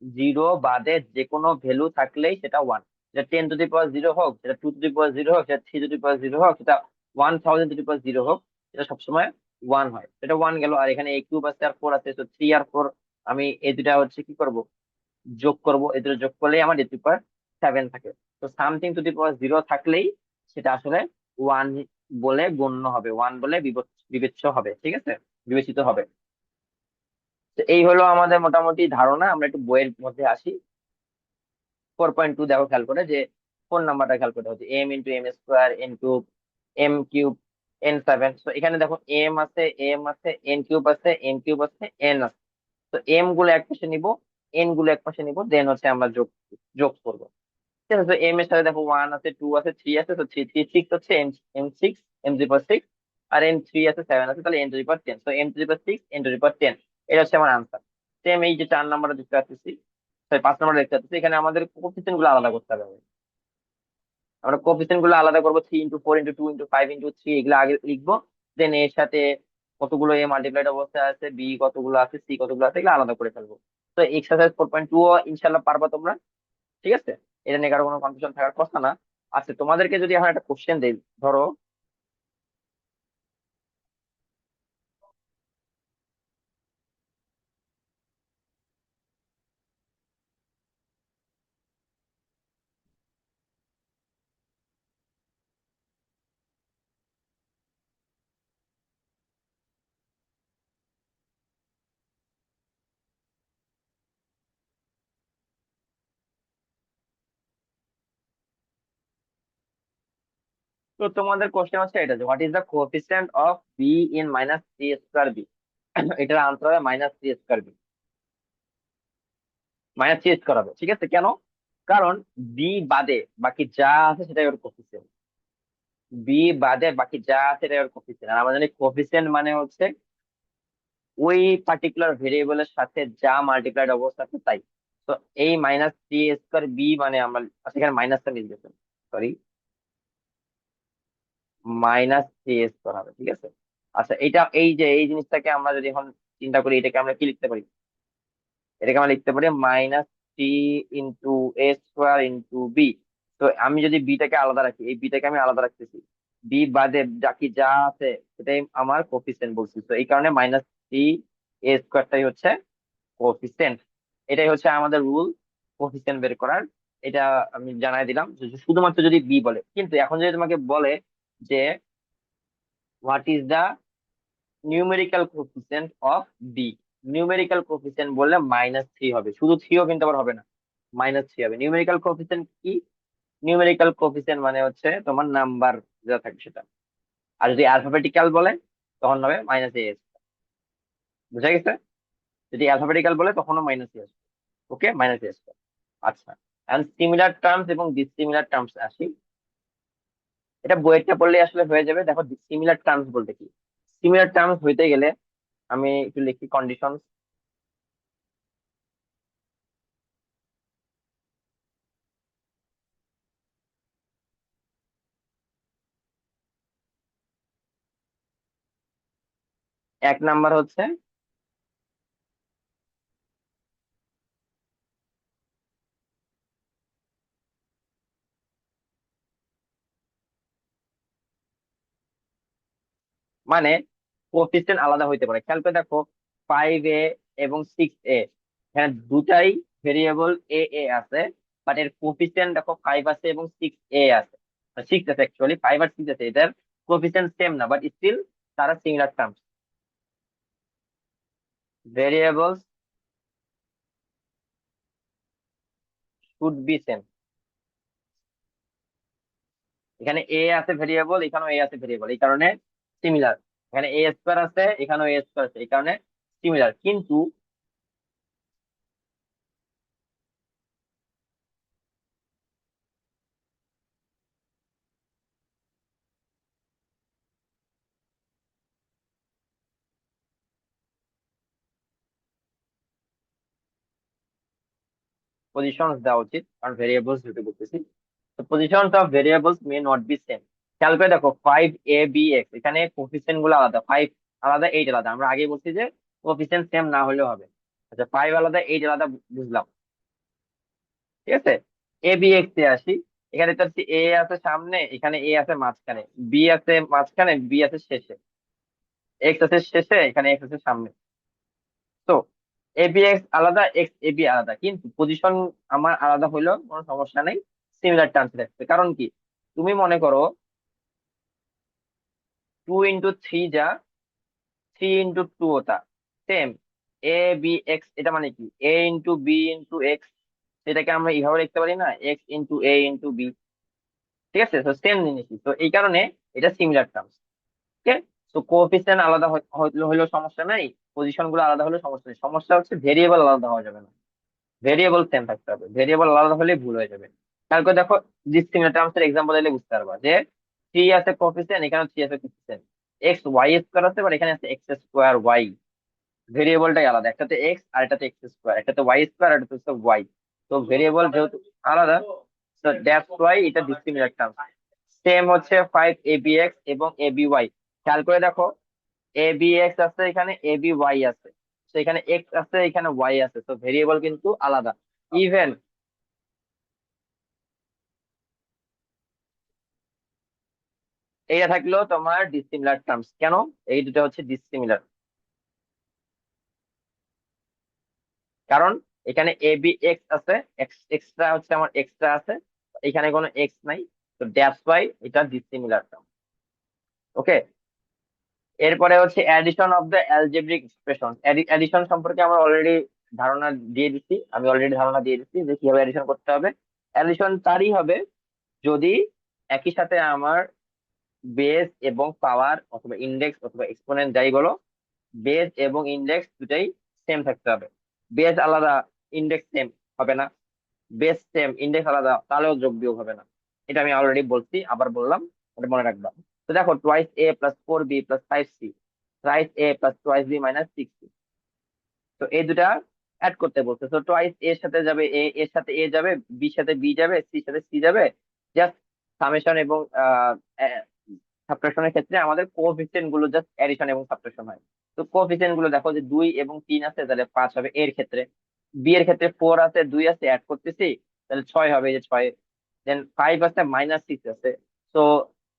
0 বাদে যে কোনো ভ্যালু থাকলেই সেটা 1। সেটা 10⁻0 হোক, সেটা 2⁻0 হোক, সেটা 3⁻0 হোক, সেটা 1000⁻0 হোক, সেটা সবসময় 1 হয়। সেটা 1 গেল। আর এখানে a³ আছে আর 4 আছে, তো 3 আর 4 আমি এই দুটা হচ্ছে কি করব, যোগ করব। এই দুটো যোগ করলেই আমার A⁻7 থাকে। তো সামথিং টু দি পাওয়ার 0 থাকলেই সেটা আসলে 1 বলে গণ্য হবে, 1 বলে বিবেচ্য হবে, ঠিক আছে, বিবেচিত হবে। তো এই হলো আমাদের মোটামুটি ধারণা। আমরা একটু বইয়ের মধ্যে আসি। 4.2 দেখো খেয়াল করে, যে ফোন নাম্বারটা খেয়াল করতে হচ্ছে m × m², n³ m³ n7। তো এখানে দেখো m আছে n³ আছে n আছে। তো এম গুলো এক পাশে নিব, এন গুলো এক পাশে নিব, দেন হচ্ছে আমরা যোগ যোগ করবো। ঠিক আছে, তো এম এর সাথে দেখো 1 আছে, 2 আছে, 3 আছে, তো 3 3 6 হচ্ছে m6, m⁻6। আর n3 আছে, 7 আছে, তাহলে n⁻10। তো m⁻6 n⁻10, এটা হচ্ছে আমার আনসার। সেম এই যে 4 নাম্বারটা দেখতে পাচ্ছি, সরি 5 নাম্বার দেখতে পাচ্ছি, এখানে আমাদের কোফিসিয়েন্ট গুলো আলাদা করতে হবে। আমরা কোফিসিয়েন্ট গুলো আলাদা করবো, 3 × 4 × 2 × 5 × 3, এগুলো আগে লিখবো। দেন এর সাথে কতগুলো এ মাল্টিপ্লাইড অবস্থায় আছে, বি কতগুলো আছে, সি কতগুলো আছে, এগুলো আলাদা করে ফেলবো। তো এক্সারসাইজ 4.2 ইনশাল্লাহ পারবা তোমরা। ঠিক আছে, এটা নিয়ে কারো কোনো কনফিউশন থাকার কথা না। আচ্ছা, তোমাদেরকে যদি এখন একটা কোশ্চেন দেই, ধরো তো তোমাদের কোশ্চেন হচ্ছে এটা, যে what is the coefficient of b in -3² b. এটার আনসার হবে -3²বি, -3² হবে। ঠিক আছে, কেন? কারণ বি বাদে বাকি যা আছে সেটাই ওর কোফিসিয়েন্ট। বি বাদে বাকি যা আছে সেটাই ওর কোফিসিয়েন্ট। আর আমরা জানি কোফিসিয়েন্ট মানে হচ্ছে ওই পার্টিকুলার ভেরিয়েবলের সাথে যা মাল্টিপ্লাইড অবস্থা আছে তাই। তো এই -3² বি মানে আমরা, আচ্ছা এখানে মাইনাসটা মিস গেছে, সরি, -3² হবে। ঠিক আছে। আচ্ছা, এটা এই যে এই জিনিসটাকে আমরা যদি এখন চিন্তা করি, এটাকে আমরা কি লিখতে পারি? এটাকে আমরা লিখতে পারি -3 × a² × বি। তো আমি যদি বিটাকে আলাদা রাখি, এই বিটাকে আমি আলাদা রাখতেছি, বি বাদে বাকি যা আছে সেটাই আমার কোফিসিয়েন্ট বলছি। তো এই কারণে -3 a² হচ্ছে কোফিসিয়েন্ট। এটাই হচ্ছে আমাদের রুল, কোফিসিয়েন্ট বের করার। এটা আমি জানাই দিলাম, শুধুমাত্র যদি বি বলে। কিন্তু এখন যদি তোমাকে বলে যে what is the numerical coefficient of b, numerical coefficient বললে -3 হবে, শুধু 3ও কিন্তু আবার হবে না, -3 হবে। নিউমেরিক্যাল কোফিসিয়েন্ট কি? নিউমেরিক্যাল কোফিসিয়েন্ট মানে হচ্ছে তোমার নাম্বার যা থাকে সেটা। আর যদি অ্যালফাবেটিক্যাল বলে তখন হবে -a। বুঝা গেছে? যদি অ্যালফাবেটিক্যাল বলে তখনও -a আসবে। ওকে, -a। আচ্ছা, এখন সিমিলার টার্মস এবং ডিসিমিলার টার্মস আসি। এটা বইয়েরটা পড়লে আসলে হয়ে যাবে। দেখো সিমিলার টার্মস বলতে কি, সিমিলার টার্মস হইতে গেলে আমি একটু লিখি কন্ডিশন। 1 নাম্বার হচ্ছে মানে কোফিসিয়েন্ট আলাদা হইতে পারে। খেয়াল করে দেখো 5a এবং 6a, এখানে দুটাই ভেরিয়েবল এ এ আছে, বাট এর কোফিসিয়েন্ট দেখো 5 আছে এবং 6a আছে, 6 আছে অ্যাকচুয়ালি, 5 আর 6 আছে, এটার কোফিসিয়েন্ট সেম না, বাট স্টিল তারা singular terms. Variables should be same. এখানে এ আছে ভেরিয়েবল, এখানেও এ আছে ভেরিয়েবল, এই কারণে সিমিলার। এখানে এ স্কোয়ার আছে, এখানেও এ স্কোয়ার আছে, এই কারণে সিমিলার। কিন্তু পজিশন দেওয়া উচিত, কারণ ভেরিয়েবলস দুটো করতেছি। তো positions of variables may not be same. খেয়াল করে দেখো 5 a b x, এখানে কোফিসিয়েন্ট গুলো আলাদা, 5 আলাদা 8 আলাদা। আমরা আগে বলছি যে কোফিসিয়েন্ট সেম না হলেও হবে। আচ্ছা, 5 আলাদা 8 আলাদা, বুঝলাম, ঠিক আছে। a b x এ আসি। এখানে তো এ আছে সামনে, এখানে এ আছে মাঝখানে, বি আছে মাঝখানে, বি আছে শেষে, এক্স আছে শেষে, এখানে এক্স আছে সামনে। তো এ বি এক্স আলাদা, এক্স এ বি আলাদা, কিন্তু পজিশন আমার আলাদা হইলেও কোনো সমস্যা নেই, সিমিলার টার্মস থাকবে। কারণ কি, তুমি মনে করো 2 × 3 যা, 3 × 2 ওটা সেম। a b x এটা মানে কি, a × b × x, সেটাকে আমরা এইভাবে লিখতে পারি না, x × a × b। ঠিক আছে, তো সেম জিনিসই, তো এই কারণে এটা সিমিলার টার্মস। ওকে। তো কোএফিসিয়েন্ট আলাদা হইলেও সমস্যা নাই, পজিশন গুলো আলাদা হলেও সমস্যা নেই, সমস্যা হচ্ছে ভেরিয়েবল আলাদা হওয়া যাবে না, ভেরিয়েবল সেম থাকতে হবে, ভেরিয়েবল আলাদা হলে ভুল হয়ে যাবে। তারপর দেখো ডিসক্রিমিনেট টার্মস এর এক্সাম্পল দিলে বুঝতে পারবা যে 3 আছে কোফিসিয়েন্ট, এখানে 3 আছে কোফিসিয়েন্ট, এক্স ওয়াই স্কোয়ার আছে, বাট এখানে আছে এক্স স্কোয়ার ওয়াই, ভেরিয়েবলটাই আলাদা, একটাতে এক্স আর একটাতে এক্স স্কোয়ার, একটাতে ওয়াই স্কোয়ার আর একটাতে ওয়াই। তো ভেরিয়েবল যেহেতু আলাদা, তো দ্যাটস ওয়াই এটা ডিসক্রিমিনেট টার্মস। সেম হচ্ছে 5 a b x এবং a b y। খেয়াল করে দেখো a b x আছে, এখানে a b y আছে, তো এখানে এক্স আছে, এখানে ওয়াই আছে, তো ভেরিয়েবল কিন্তু আলাদা। ইভেন এইটা থাকলেও তোমার ডিসিমিলার টার্মস। কেন? এই দুটো হচ্ছে ডিসিমিলার, কারণ এখানে এ বি এক্স আছে, এক্স এক্সট্রা হচ্ছে আমার এক্সট্রা আছে, এখানে কোনো এক্স নাই, তো দ্যাটস ওয়াই এটা ডিসিমিলার টার্ম। ওকে। এরপরে হচ্ছে addition of the algebraic expression. Addition সম্পর্কে আমরা অলরেডি ধারণা দিয়ে দিচ্ছি, আমি অলরেডি ধারণা দিয়ে দিচ্ছি যে কিভাবে অ্যাডিশন করতে হবে। অ্যাডিশন তারই হবে যদি একই সাথে আমার বেস এবং পাওয়ার অথবা ইন্ডেক্স অথবা এক্সপোনেন্ট যাই বলো, বেস এবং ইন্ডেক্স দুটাই সেম থাকতে হবে। বেস আলাদা, ইন্ডেক্স সেম হবে না, বেস সেম ইন্ডেক্স আলাদা, তাহলেও যোগ বিয়োগ হবে না। এটা আমি অলরেডি বলছি, আবার বললাম, ওটা মনে রাখবা। তো দেখো 2a + 4b + 5c, thrice a + 2b - 6c, তো এই দুটা অ্যাড করতে বলছে। তো টোয়াইস এর সাথে যাবে এ, এর সাথে এ যাবে, বির সাথে বি যাবে, সির সাথে সি যাবে। জাস্ট সামেশন এবং সাবট্রাকশনের ক্ষেত্রে আমাদের কোএফিসিয়েন্ট গুলো জাস্ট এডিশন এবং সাবট্রাকশন হয়। তো কোএফিসিয়েন্ট গুলো দেখো যে 2 এবং 3 আছে, তাহলে 5 হবে এর ক্ষেত্রে। বি এর ক্ষেত্রে 4 আছে, 2 আছে, অ্যাড করতেছি, তাহলে 6 হবে, এই যে 6। দেন 5 আছে, -6 আছে, তো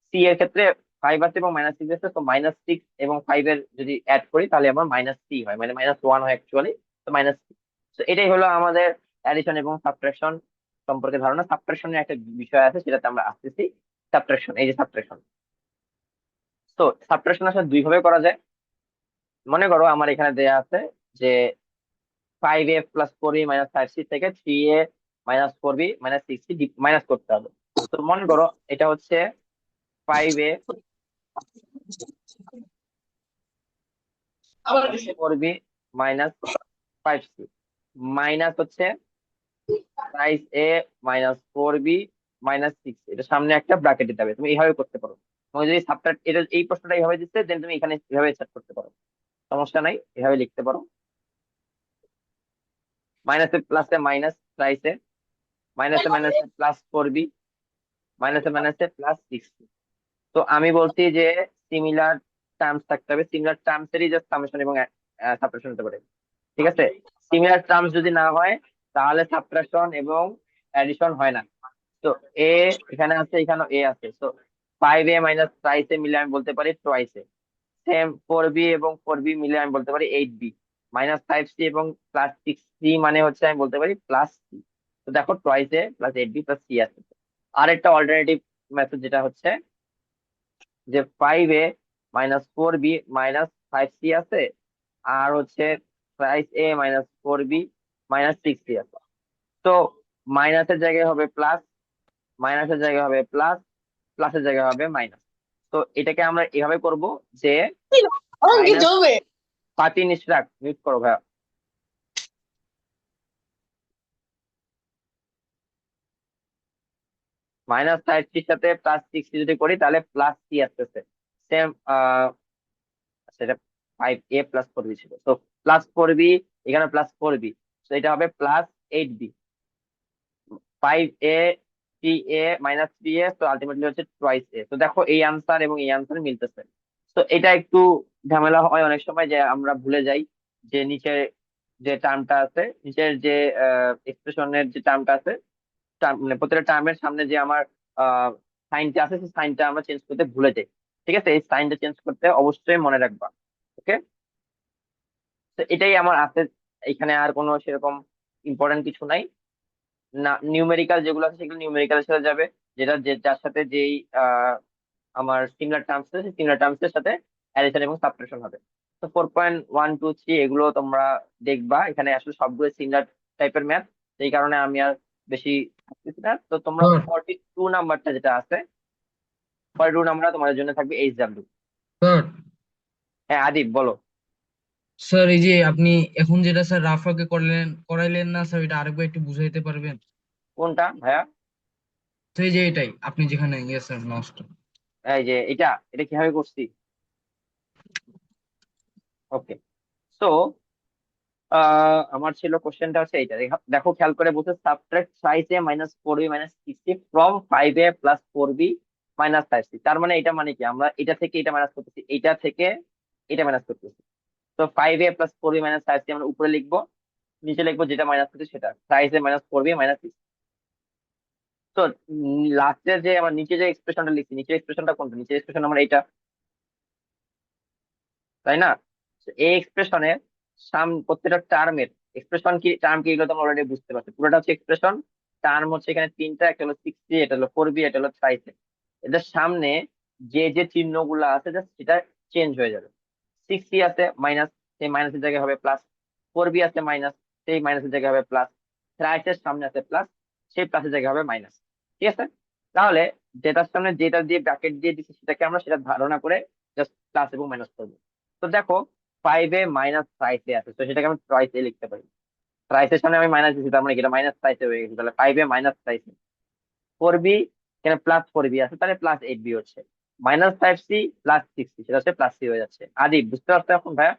সি এর ক্ষেত্রে 5 আছে এবং -6 আছে, তো -6 এবং 5 এর যদি অ্যাড করি তাহলে আমার -3 হয়, মানে -1 হয় অ্যাকচুয়ালি, তো -3। তো এটাই হলো আমাদের অ্যাডিশন এবং সাবট্রাকশন সম্পর্কে ধারণা। সাবট্রাকশনের একটা বিষয় আছে, সেটাতে আমরা আসতেছি। সাবট্রাকশন, এই যে সাবট্রাকশন, তো সাবট্রাকশন আসলে দুই ভাবে করা যায়। মনে করো আমার এখানে দেয়া আছে যে 5a + 4b - 5c থেকে 3a - 4b - 6c মাইনাস করতে হবে। তো মনে করো এটা হচ্ছে 5a - 4b - 5c, মাইনাস হচ্ছে 5a - 4b - 6, এটা সামনে একটা ব্র্যাকেট দিতে হবে। তুমি এইভাবে করতে পারো, তুমি যদি সাবট্রাক্ট এটা, এই প্রশ্নটা এইভাবে দিচ্ছে, দেন তুমি এখানে এইভাবে সেট করতে পারো। সমস্যা নাই, এভাবে লিখতে পারো। মাইনাসে প্লাসে মাইনাস ট্রাইসে, মাইনাসে মাইনাসে প্লাস 4b, মাইনাসে মাইনাসে প্লাস 6। তো আমি বলছি যে সিমিলার টার্মস থাকতে হবে, সিমিলার টার্মস এরই জাস্ট সামেশন এবং সাবট্রাকশন হতে পারে। ঠিক আছে, সিমিলার টার্মস যদি না হয় তাহলে সাবট্রাকশন এবং অ্যাডিশন হয় না। তো এ এখানে আছে, এখানে এ আছে, তো 5a মাইনাস ট্রাইসে মিলে আমি বলতে পারি ট্রাইসে। সেম 4b এবং 4b মিলে আমি বলতে পারি 8b। মাইনাস 5c এবং প্লাস 6c মানে হচ্ছে আমি বলতে পারি প্লাস c। তো দেখো ট্রাইসে প্লাস 8b প্লাস c আছে। আর একটা অল্টারনেটিভ মেথড যেটা হচ্ছে যে 5a minus 4b minus 5c আছে, আর হচ্ছে প্রাইস এ মাইনাস 4b মাইনাস 6c আছে। তো মাইনাসের জায়গায় হবে প্লাস, মাইনাসের জায়গায় হবে প্লাস, প্লাসের জায়গায় হবে মাইনাস। তো এটাকে আমরা এভাবে করব যে অঙ্কিত মাইনাস, হবে। পাতি নিশ্রাক মিউট করো ভাইয়া। মাইনাস 5c সাথে প্লাস 6c যদি করি তাহলে প্লাস c আসতেছে। সেম সেটা 5a প্লাস 4b ছিল, তো প্লাস 4b, এখানে প্লাস 4b, তো এটা হবে plus 8b। 5a, 3a minus 3a, তো আলটিমেটলি হচ্ছে টোয়াইস এ। তো দেখো এই আনসার এবং এই আনসার মিলতেছে। তো এটা একটু ঝামেলা হয় অনেক সময় যে আমরা ভুলে যাই যে নিচের যে টার্মটা আছে, নিচের যে এক্সপ্রেশনের যে টার্মটা আছে, মানে প্রত্যেকটা টার্মের সামনে যে আমার সাইনটা আছে সেই সাইনটা আমরা চেঞ্জ করতে ভুলে যাই। ঠিক আছে, এই সাইনটা চেঞ্জ করতে অবশ্যই মনে রাখবা। ওকে, তো এটাই আমার আছে। এখানে আর কোনো সেরকম ইম্পর্টেন্ট কিছু নাই। না, নিউমেরিক্যাল যেগুলো আছে সেগুলো নিউমেরিক্যাল সাথে যাবে, যেটা যার সাথে যেই আমার সিমিলার টার্মস আছে সেই সিমিলার টার্মস এর সাথে অ্যাডিশন এবং সাবট্রাকশন হবে। তো 4.1 2 3 এগুলো তোমরা দেখবা, এখানে আসলে সবগুলো সিমিলার টাইপের ম্যাথ, সেই কারণে আমি আর বেশি থাকতেছি না। তো তোমরা স্যার 42 নাম্বারটা যেটা আছে, 42 নাম্বারটা তোমাদের জন্য থাকবে এইচডাব্লিউ। স্যার হ্যাঁ আদিব বলো। স্যার এই যে আপনি এখন যেটা স্যার রাফাকে করাইলেন না স্যার, এটা আরেকবার একটু বুঝাইতে পারবেন? কোনটা ভাইয়া? তো এই যে এটাই আপনি যেখানে ইয়ে স্যার লাস্ট। এই যে এটা কিভাবে করছি? ওকে, সো আমার ছিল কোশ্চেনটা হচ্ছে এইটা, দেখো খেয়াল করে বলছে subtract 5a minus 4b minus 6c from 5a plus 4b minus 5c। তার মানে এটা মানে কি, আমরা এটা থেকে এটা মাইনাস করতেছি, এটা থেকে এটা মাইনাস করতেছি। তো 5a plus 4b minus 5c আমরা উপরে লিখবো, নিচে লিখবো যেটা মাইনাস করছি সেটা 5a মাইনাস 4b মাইনাস 6। তো লাস্টের যে আমার নিচে যে এক্সপ্রেশনটা লিখছি, নিচের এক্সপ্রেশনটা কোনটা? নিচের এক্সপ্রেশন আমার এইটা, তাই না? তো এই এক্সপ্রেশনের প্রত্যেকটা টার্মের এক্সপ্রেশন কি, টার্ম কি, এগুলো তোমরা অলরেডি বুঝতে পারছো। পুরোটা হচ্ছে এক্সপ্রেশন, টার্ম হচ্ছে এখানে তিনটা, একটা হলো 6c, এটা হলো 4b, এটা হলো 5a। এদের সামনে যে যে চিহ্নগুলো আছে just সেটা চেঞ্জ হয়ে যাবে। 6c আছে মাইনাস, সেই মাইনাসের জায়গায় হবে প্লাস। 4b আছে মাইনাস, সেই মাইনাসের জায়গায় হবে প্লাস। 5 এর সামনে আছে প্লাস, সেই প্লাসের জায়গায় হবে মাইনাস। ঠিক আছে, তাহলে যেটার সামনে যেটা দিয়ে ব্র্যাকেট দিয়ে দিচ্ছি সেটাকে আমরা সেটা ধারণা করে জাস্ট প্লাস এবং মাইনাস করবো। তো দেখো 5a মাইনাস 5a আছে, তো সেটাকে আমি ট্রাইস এ লিখতে পারি। ট্রাইস এর সামনে আমি মাইনাস দিচ্ছি, তার মানে কি এটা মাইনাস ট্রাইস এ হয়ে গেছে, তাহলে 5a মাইনাস ট্রাইস এ। 4b, এখানে প্লাস 4b আছে, তাহলে প্লাস 8b হচ্ছে। মাইনাস 5c প্লাস 6c, সেটা হচ্ছে প্লাস c হয়ে যাচ্ছে। আদি বুঝতে পারছো এখন ভাইয়া?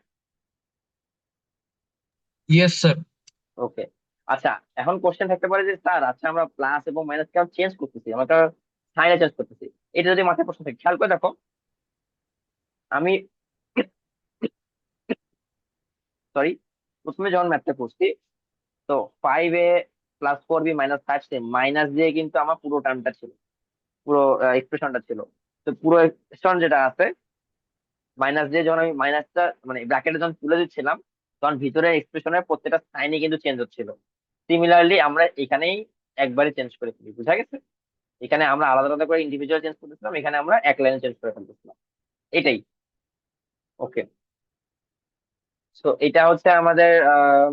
Yes sir. ওকে, আচ্ছা, এখন কোশ্চেন থাকতে পারে যে স্যার আচ্ছা আমরা প্লাস এবং মাইনাস কেন চেঞ্জ করতেছি, আমরা তো সাইনে চেঞ্জ করতেছি। এটা যদি মাথায় প্রশ্ন থাকে খেয়াল করে দেখো, আমি সরি, প্রথমে যখন ম্যাথটা করছি, তো 5a plus 4b minus 5c minus দিয়ে কিন্তু আমার পুরো টার্মটা ছিল, পুরো এক্সপ্রেশনটা ছিল। তো পুরো এক্সপ্রেশন যেটা আছে মাইনাস দিয়ে যখন আমি মাইনাসটা মানে ব্র্যাকেটে যখন তুলে দিচ্ছিলাম, তখন ভিতরের এক্সপ্রেশনের প্রত্যেকটা সাইনই কিন্তু চেঞ্জ হচ্ছিল। সিমিলারলি আমরা এখানেই একবারে চেঞ্জ করে ফেলি, বুঝা গেছে? এখানে আমরা আলাদা আলাদা করে ইন্ডিভিজুয়াল চেঞ্জ করতেছিলাম, এখানে আমরা এক লাইনে চেঞ্জ করে ফেলতেছিলাম। এটাই। ওকে, তো এটা হচ্ছে আমাদের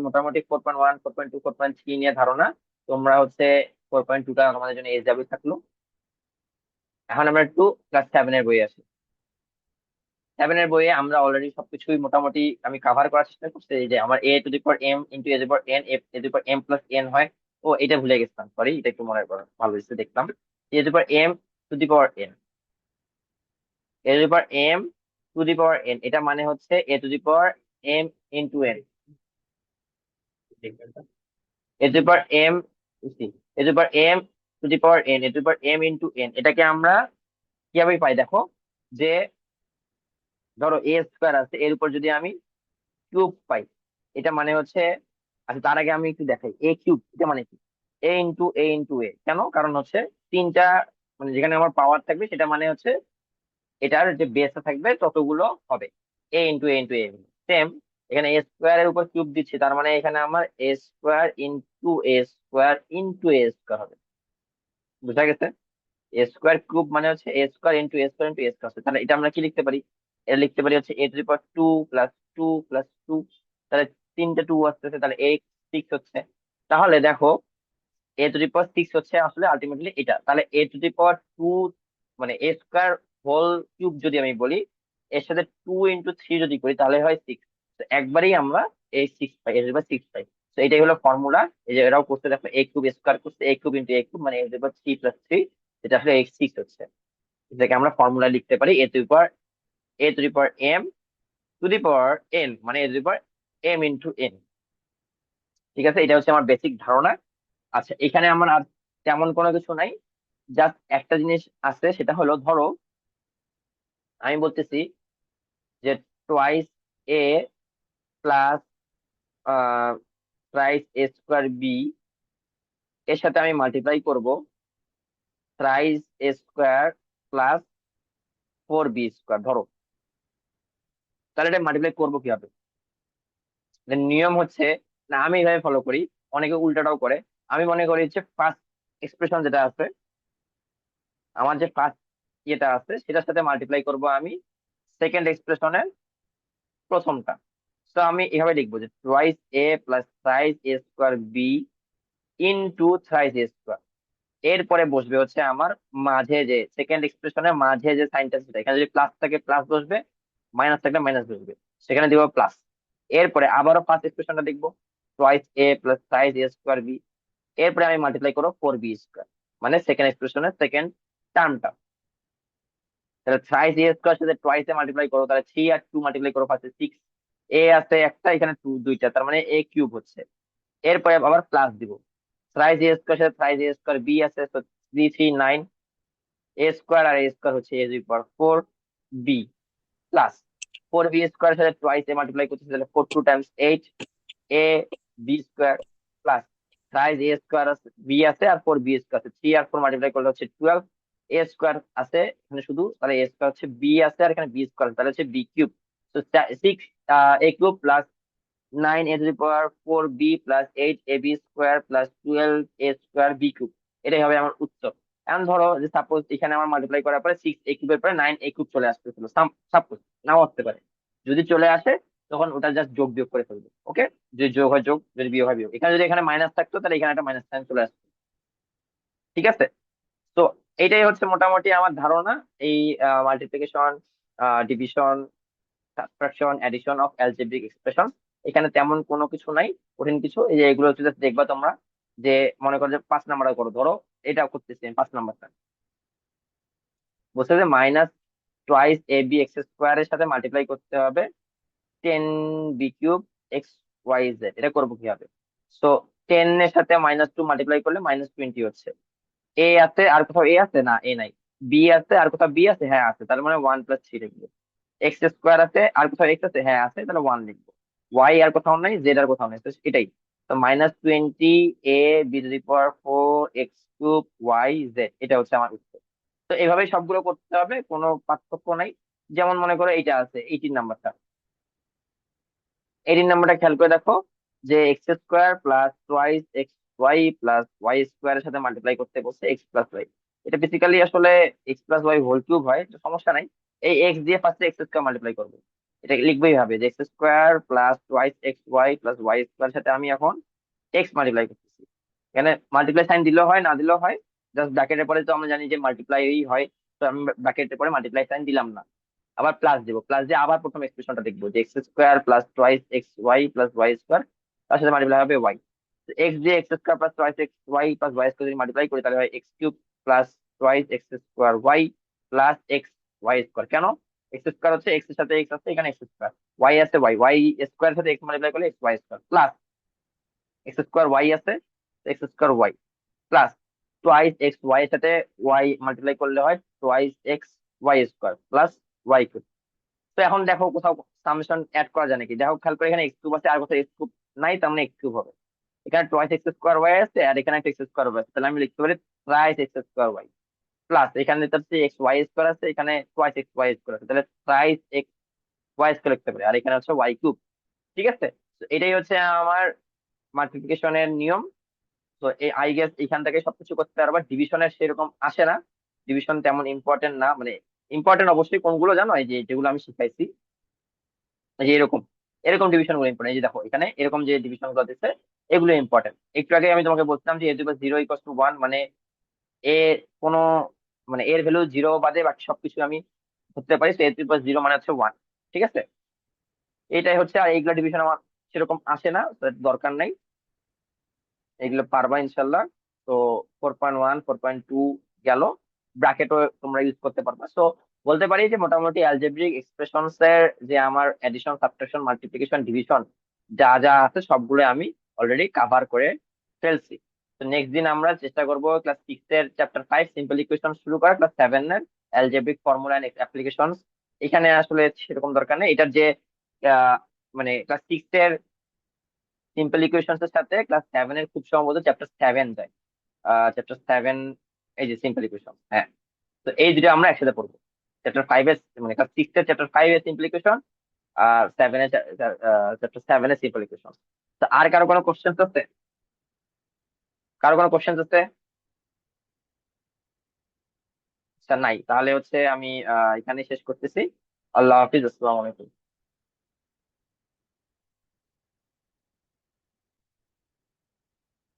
মোটামুটি 4.1 4.2 4.3 নিয়ে ধারণা। তোমরা হচ্ছে 4.2টা আমাদের জন্য এসডব্লিউ থাকলো। এখন আমরা একটু ক্লাস 7 এর বই আসি। 7 এর বইয়ে আমরা অলরেডি সবকিছুই মোটামুটি আমি কাভার করার চেষ্টা করছি। এই যে আমার a to the power m into a to the power n, a to the power m plus n হয়। ও এটা ভুলে গেছিলাম, সরি, এটা একটু মনে করো, ভালো হয়েছে দেখলাম। a to the power m to the power n, এটা মানে হচ্ছে a to the power m into n, a to power m, a to power m to the power n, a to power m into n, এটাকে আমরা কিভাবে পাই দেখো, যে ধরো এ square আছে, এর উপর যদি আমি কিউব পাই, এটা মানে হচ্ছে, আচ্ছা তার আগে আমি একটু দেখাই এ কিউব এটা মানে কি। এ ইন্টু এ কেন, কারণ হচ্ছে তিনটা, মানে যেখানে আমার পাওয়ার থাকবে সেটা মানে হচ্ছে এটার যে বেসটা থাকবে ততগুলো হবে, এ ইন্টু এ সেম। এখানে এ স্কোয়ার এর উপর কিউব দিচ্ছি, তার মানে এখানে আমার এ স্কোয়ার ইন্টু এ স্কোয়ার হবে, বুঝা গেছে? এ স্কোয়ার কিউব মানে হচ্ছে এ স্কোয়ার ইন্টু এ স্কোয়ার তাহলে এটা আমরা কি লিখতে পারি, এটা লিখতে পারি হচ্ছে এ টু দি পাওয়ার 2 + 2 + 2, তাহলে তিনটে টু আসতেছে, তাহলে এ 6 হচ্ছে। তাহলে দেখো এ টু দি পাওয়ার 6 হচ্ছে আসলে আলটিমেটলি এটা, তাহলে এ টু দি পাওয়ার 2 মানে এ স্কোয়ার হোল কিউব যদি আমি বলি, এর সাথে 2 × 3 যদি করি তাহলে হয় 6। তো একবারেই আমরা এই 6 পাই, এ টু দি পাওয়ার 6 পাই। তো এটাই হলো ফর্মুলা। এই যে এরাও করতে দেখো, এ কিউব স্কোয়ার করছে, এ কিউব ইন্টু এ কিউব মানে এ টু দি পাওয়ার 3 + 3, যেটা আসলে এই 6 হচ্ছে। এটাকে আমরা ফর্মুলা লিখতে পারি a to the power m মানে a to the power m into n. ঠিক আছে, এটা হচ্ছে আমার বেসিক ধারণা। আচ্ছা এখানে আমার আর তেমন কোনো কিছু নাই, জাস্ট একটা জিনিস আছে, সেটা হলো ধরো আমি বলতেছি যে twice A plus thrice a square B, এর সাথে আমি মাল্টিপ্লাই করব thrice a square plus 4b square ধরো, তাহলে এটা মাল্টিপ্লাই করবো কিভাবে? এর নিয়ম হচ্ছে, না আমি এইভাবে ফলো করি, অনেকে উল্টাটাও করে। আমি মনে করি যে ফার্স্ট এক্সপ্রেশন যেটা আছে, আমার যে ফার্স্ট ইয়েটা আছে সেটার সাথে মাল্টিপ্লাই করব আমি সেকেন্ড এক্সপ্রেশনের প্রথমটা। তো আমি এভাবে লিখবো যে twice A plus thrice a square B into thrice a square, এরপরে বসবে হচ্ছে আমার মাঝে যে সেকেন্ড এক্সপ্রেশনের মাঝে যে সাইনটা, সেটা এখানে যদি প্লাস থাকে প্লাস বসবে, মাইনাস থাকলে মাইনাস বসবে, সেখানে দিব প্লাস। এরপরে আবারও ফার্স্ট এক্সপ্রেশনটা লিখবো twice A plus thrice a square B, এরপরে আমি মাল্টিপ্লাই করবো 4b স্কোয়ার, মানে সেকেন্ড এক্সপ্রেশনের সেকেন্ড টার্মটা। তাহলে থ্রাইস এ স্কোয়ার সাথে টুয়াইস এ মাল্টিপ্লাই করো, তাহলে 3 আর 2 মাল্টিপ্লাই করো ফার্স্টে 6, এ আছে একটা, এখানে 2 দুইটা, তার মানে এ কিউব হচ্ছে। এরপরে আবার প্লাস দিব, থ্রাইস এ স্কোয়ার সাথে থ্রাইস এ স্কোয়ার বি আছে, তো 3 3 9, এ স্কোয়ার আর এ স্কোয়ার হচ্ছে a to the power 4 b plus 4b square সাথে টুয়াইস এ মাল্টিপ্লাই করতেছে, তাহলে 4 2 × 8 a b square plus thrice a square আছে বি আছে আর 4b স্কোয়ার আছে, 3 আর 4 মাল্টিপ্লাই করলে হচ্ছে 12, এ স্কোয়ার আছে এখানে শুধু, তাহলে এ স্কোয়ার হচ্ছে বি আছে আর এখানে বি স্কোয়ার, তাহলে হচ্ছে বি কিউব। তো 6 a cube plus 9 a to the power 4b plus 8 ab square plus 12 a square b cube, এটাই হবে আমার উত্তর। এখন ধরো যে সাপোজ এখানে আমার মাল্টিপ্লাই করার পরে 6 a কিউবের পরে 9 a কিউব চলে আসতেছিল, সাপোজ নাও আসতে পারে, যদি চলে আসে তখন ওটা জাস্ট যোগ বিয়োগ করে ফেলবো, ওকে? যদি যোগ হয় যোগ, যদি বিয়োগ হয় বিয়োগ, এখানে যদি এখানে মাইনাস থাকতো তাহলে এখানে একটা মাইনাস সাইন চলে আসতো। ঠিক আছে, তো এটাই হচ্ছে মোটামুটি আমার ধারণা এই multiplication, division, subtraction, addition of algebraic expression. এখানে তেমন কোনো কিছু নাই, কঠিন কিছু। এই যে এগুলো হচ্ছে just দেখবা তোমরা, যে মনে করো যে 5 নাম্বার করো, ধরো এটা করতেছি আমি 5 নাম্বারটা, বলছে যে -2ab x² এর সাথে মাল্টিপ্লাই করতে হবে 10b³ x y z, এটা করবো কিভাবে? সো 10 এর সাথে -2 মাল্টিপ্লাই করলে -20 হচ্ছে। এ আছে আর কোথাও এ আছে না, এ নাই। বি আছে আর কোথাও বি আছে, হ্যাঁ আছে, তার মানে 1 + 3 লিখবো। x² আছে আর কোথাও এক্স আছে, হ্যাঁ আছে, তাহলে 1 লিখবো। ওয়াই আর কোথাও নাই, জেড আর কোথাও নেই, তো এটাই। তো -20 a b two the power 4 x³ y z, এটা হচ্ছে আমার উত্তর। তো এভাবেই সবগুলো করতে হবে, কোনো পার্থক্য নাই। যেমন মনে করো এইটা আছে 18 নাম্বারটা, 18 নাম্বারটা খেয়াল করে দেখো, যে x² plus twice x y plus y square এর সাথে মাল্টিপ্লাই করতে বলছে এক্স প্লাস ওয়াই। এটা বেসিক্যালি আসলে x plus y whole cube হয়, তো সমস্যা নাই। এই এক্স দিয়ে ফার্স্টে x² মাল্টিপ্লাই করবো, এটা লিখবেই হবে যে x² plus twice x y plus y square সাথে আমি এখন এক্স মাল্টিপ্লাই করতেছি। এখানে মাল্টিপ্লাই সাইন দিলেও হয় না দিলেও হয়, জাস্ট ব্র্যাকেটের পরে তো আমরা জানি যে মাল্টিপ্লাই হয়, তো আমি ব্র্যাকেটের পরে মাল্টিপ্লাই সাইন দিলাম না। আবার প্লাস দিব, প্লাস দিয়ে আবার প্রথম এক্সপ্রেশনটা দেখবো যে x² plus twice x y plus y square, তার সাথে মাল্টিপ্লাই হবে ওয়াই। এক্স দিয়ে x² plus twice x y plus y square যদি মাল্টিপ্লাই করি তাহলে হয় x³ plus twice x square y plus x y square. কেন? এক্স স্কোয়ার হচ্ছে এক্স এর সাথে এক্স আছে, এখানে এক্স স্কোয়ার, ওয়াই আছে ওয়াই, ওয়াই স্কোয়ার সাথে এক্স মাল্টিপ্লাই করলে x y square, plus x square y আছে, x square y, plus twice x y এর সাথে ওয়াই মাল্টিপ্লাই করলে হয় twice x y square plus y cube. তো এখন দেখো কোথাও সামেশন অ্যাড করা যায় নাকি, দেখো খেয়াল করে এখানে এক্স কিউব আছে আর কোথাও এক্স কিউব নাই, তার মানে এক্স কিউব হবে। এখানে টোয়াইস এক্স স্কোয়ার ওয়াই আছে আর এখানে একটা এক্স স্কোয়ার ওয়াই আছে, তাহলে আমি লিখতে পারি thrice x square y, plus এখানে দিতে হচ্ছে এক্স ওয়াই স্কোয়ার আছে, এখানে টোয়াইস এক্স ওয়াই স্কোয়ার আছে, তাহলে থ্রাইস এক্স ওয়াই স্কোয়ার লিখতে পারি, আর এখানে হচ্ছে ওয়াই কিউব। ঠিক আছে, তো এটাই হচ্ছে আমার মাল্টিপ্লিকেশনের নিয়ম। তো এই আই গেস এখান থেকে সবকিছু করতে পারবা, ডিভিশনের সেরকম আসে না, ডিভিশন তেমন ইম্পর্টেন্ট না, মানে ইম্পর্টেন্ট অবশ্যই কোনগুলো জানো, এই যে যেগুলো আমি শিখাইছি, এই যে এরকম এরকম ডিভিশন গুলো ইম্পর্টেন্ট, এই যে দেখো এখানে এরকম যে ডিভিশন গুলো দিচ্ছে এগুলো ইম্পর্টেন্ট। একটু আগে আমি তোমাকে বলছিলাম যে a to zero equal to one, মানে এ কোনো মানে এর ভ্যালু জিরো বাদে বাকি সবকিছু আমি ধরতে পারি, তো এ টু জিরো মানে হচ্ছে ওয়ান। ঠিক আছে, এটাই হচ্ছে, আর এইগুলা ডিভিশন আমার সেরকম আসে না, তো দরকার নাই, এগুলো পারবা ইনশাল্লাহ। তো 4.1 4.2 গেল, ব্র্যাকেটও তোমরা ইউজ করতে পারবা। সো বলতে পারি যে মোটামুটি অ্যালজেব্রিক এক্সপ্রেশনস এর যে আমার এডিশন সাবট্রাকশন মাল্টিপ্লিকেশন ডিভিশন যা যা আছে সবগুলো আমি অলরেডি কাভার করে ফেলছি। তো নেক্সট দিন আমরা চেষ্টা করব ক্লাস 6 এর চ্যাপ্টার 5 সিম্পল ইকুয়েশন শুরু করা, ক্লাস 7 এর অ্যালজেব্রিক ফর্মুলা এন্ড অ্যাপ্লিকেশন। এখানে আসলে সেরকম দরকার নেই, এটার যে আহ, মানে ক্লাস 6 এর সিম্পল ইকুয়েশনস এর সাথে ক্লাস 7 এর খুব সম্ভবত চ্যাপ্টার 7 যায়, চ্যাপ্টার 7, এই যে সিম্পল ইকুয়েশন, হ্যাঁ। তো এই দুটো আমরা একসাথে পড়বো, চ্যাপ্টার 5 এর মানে ক্লাস 6 এর চ্যাপ্টার 5 এর সিম্পল ইকুয়েশন আর 7 এর চ্যাপ্টার 7 এর সিম্পল ইকুয়েশন। তো আর কারো কোনো কোশ্চেন আছে? কারো কোনো কোশ্চেন আছে? আচ্ছা নাই, তাহলে হচ্ছে আমি এখানে শেষ করতেছি। আল্লাহ হাফিজ, আসসালামু আলাইকুম।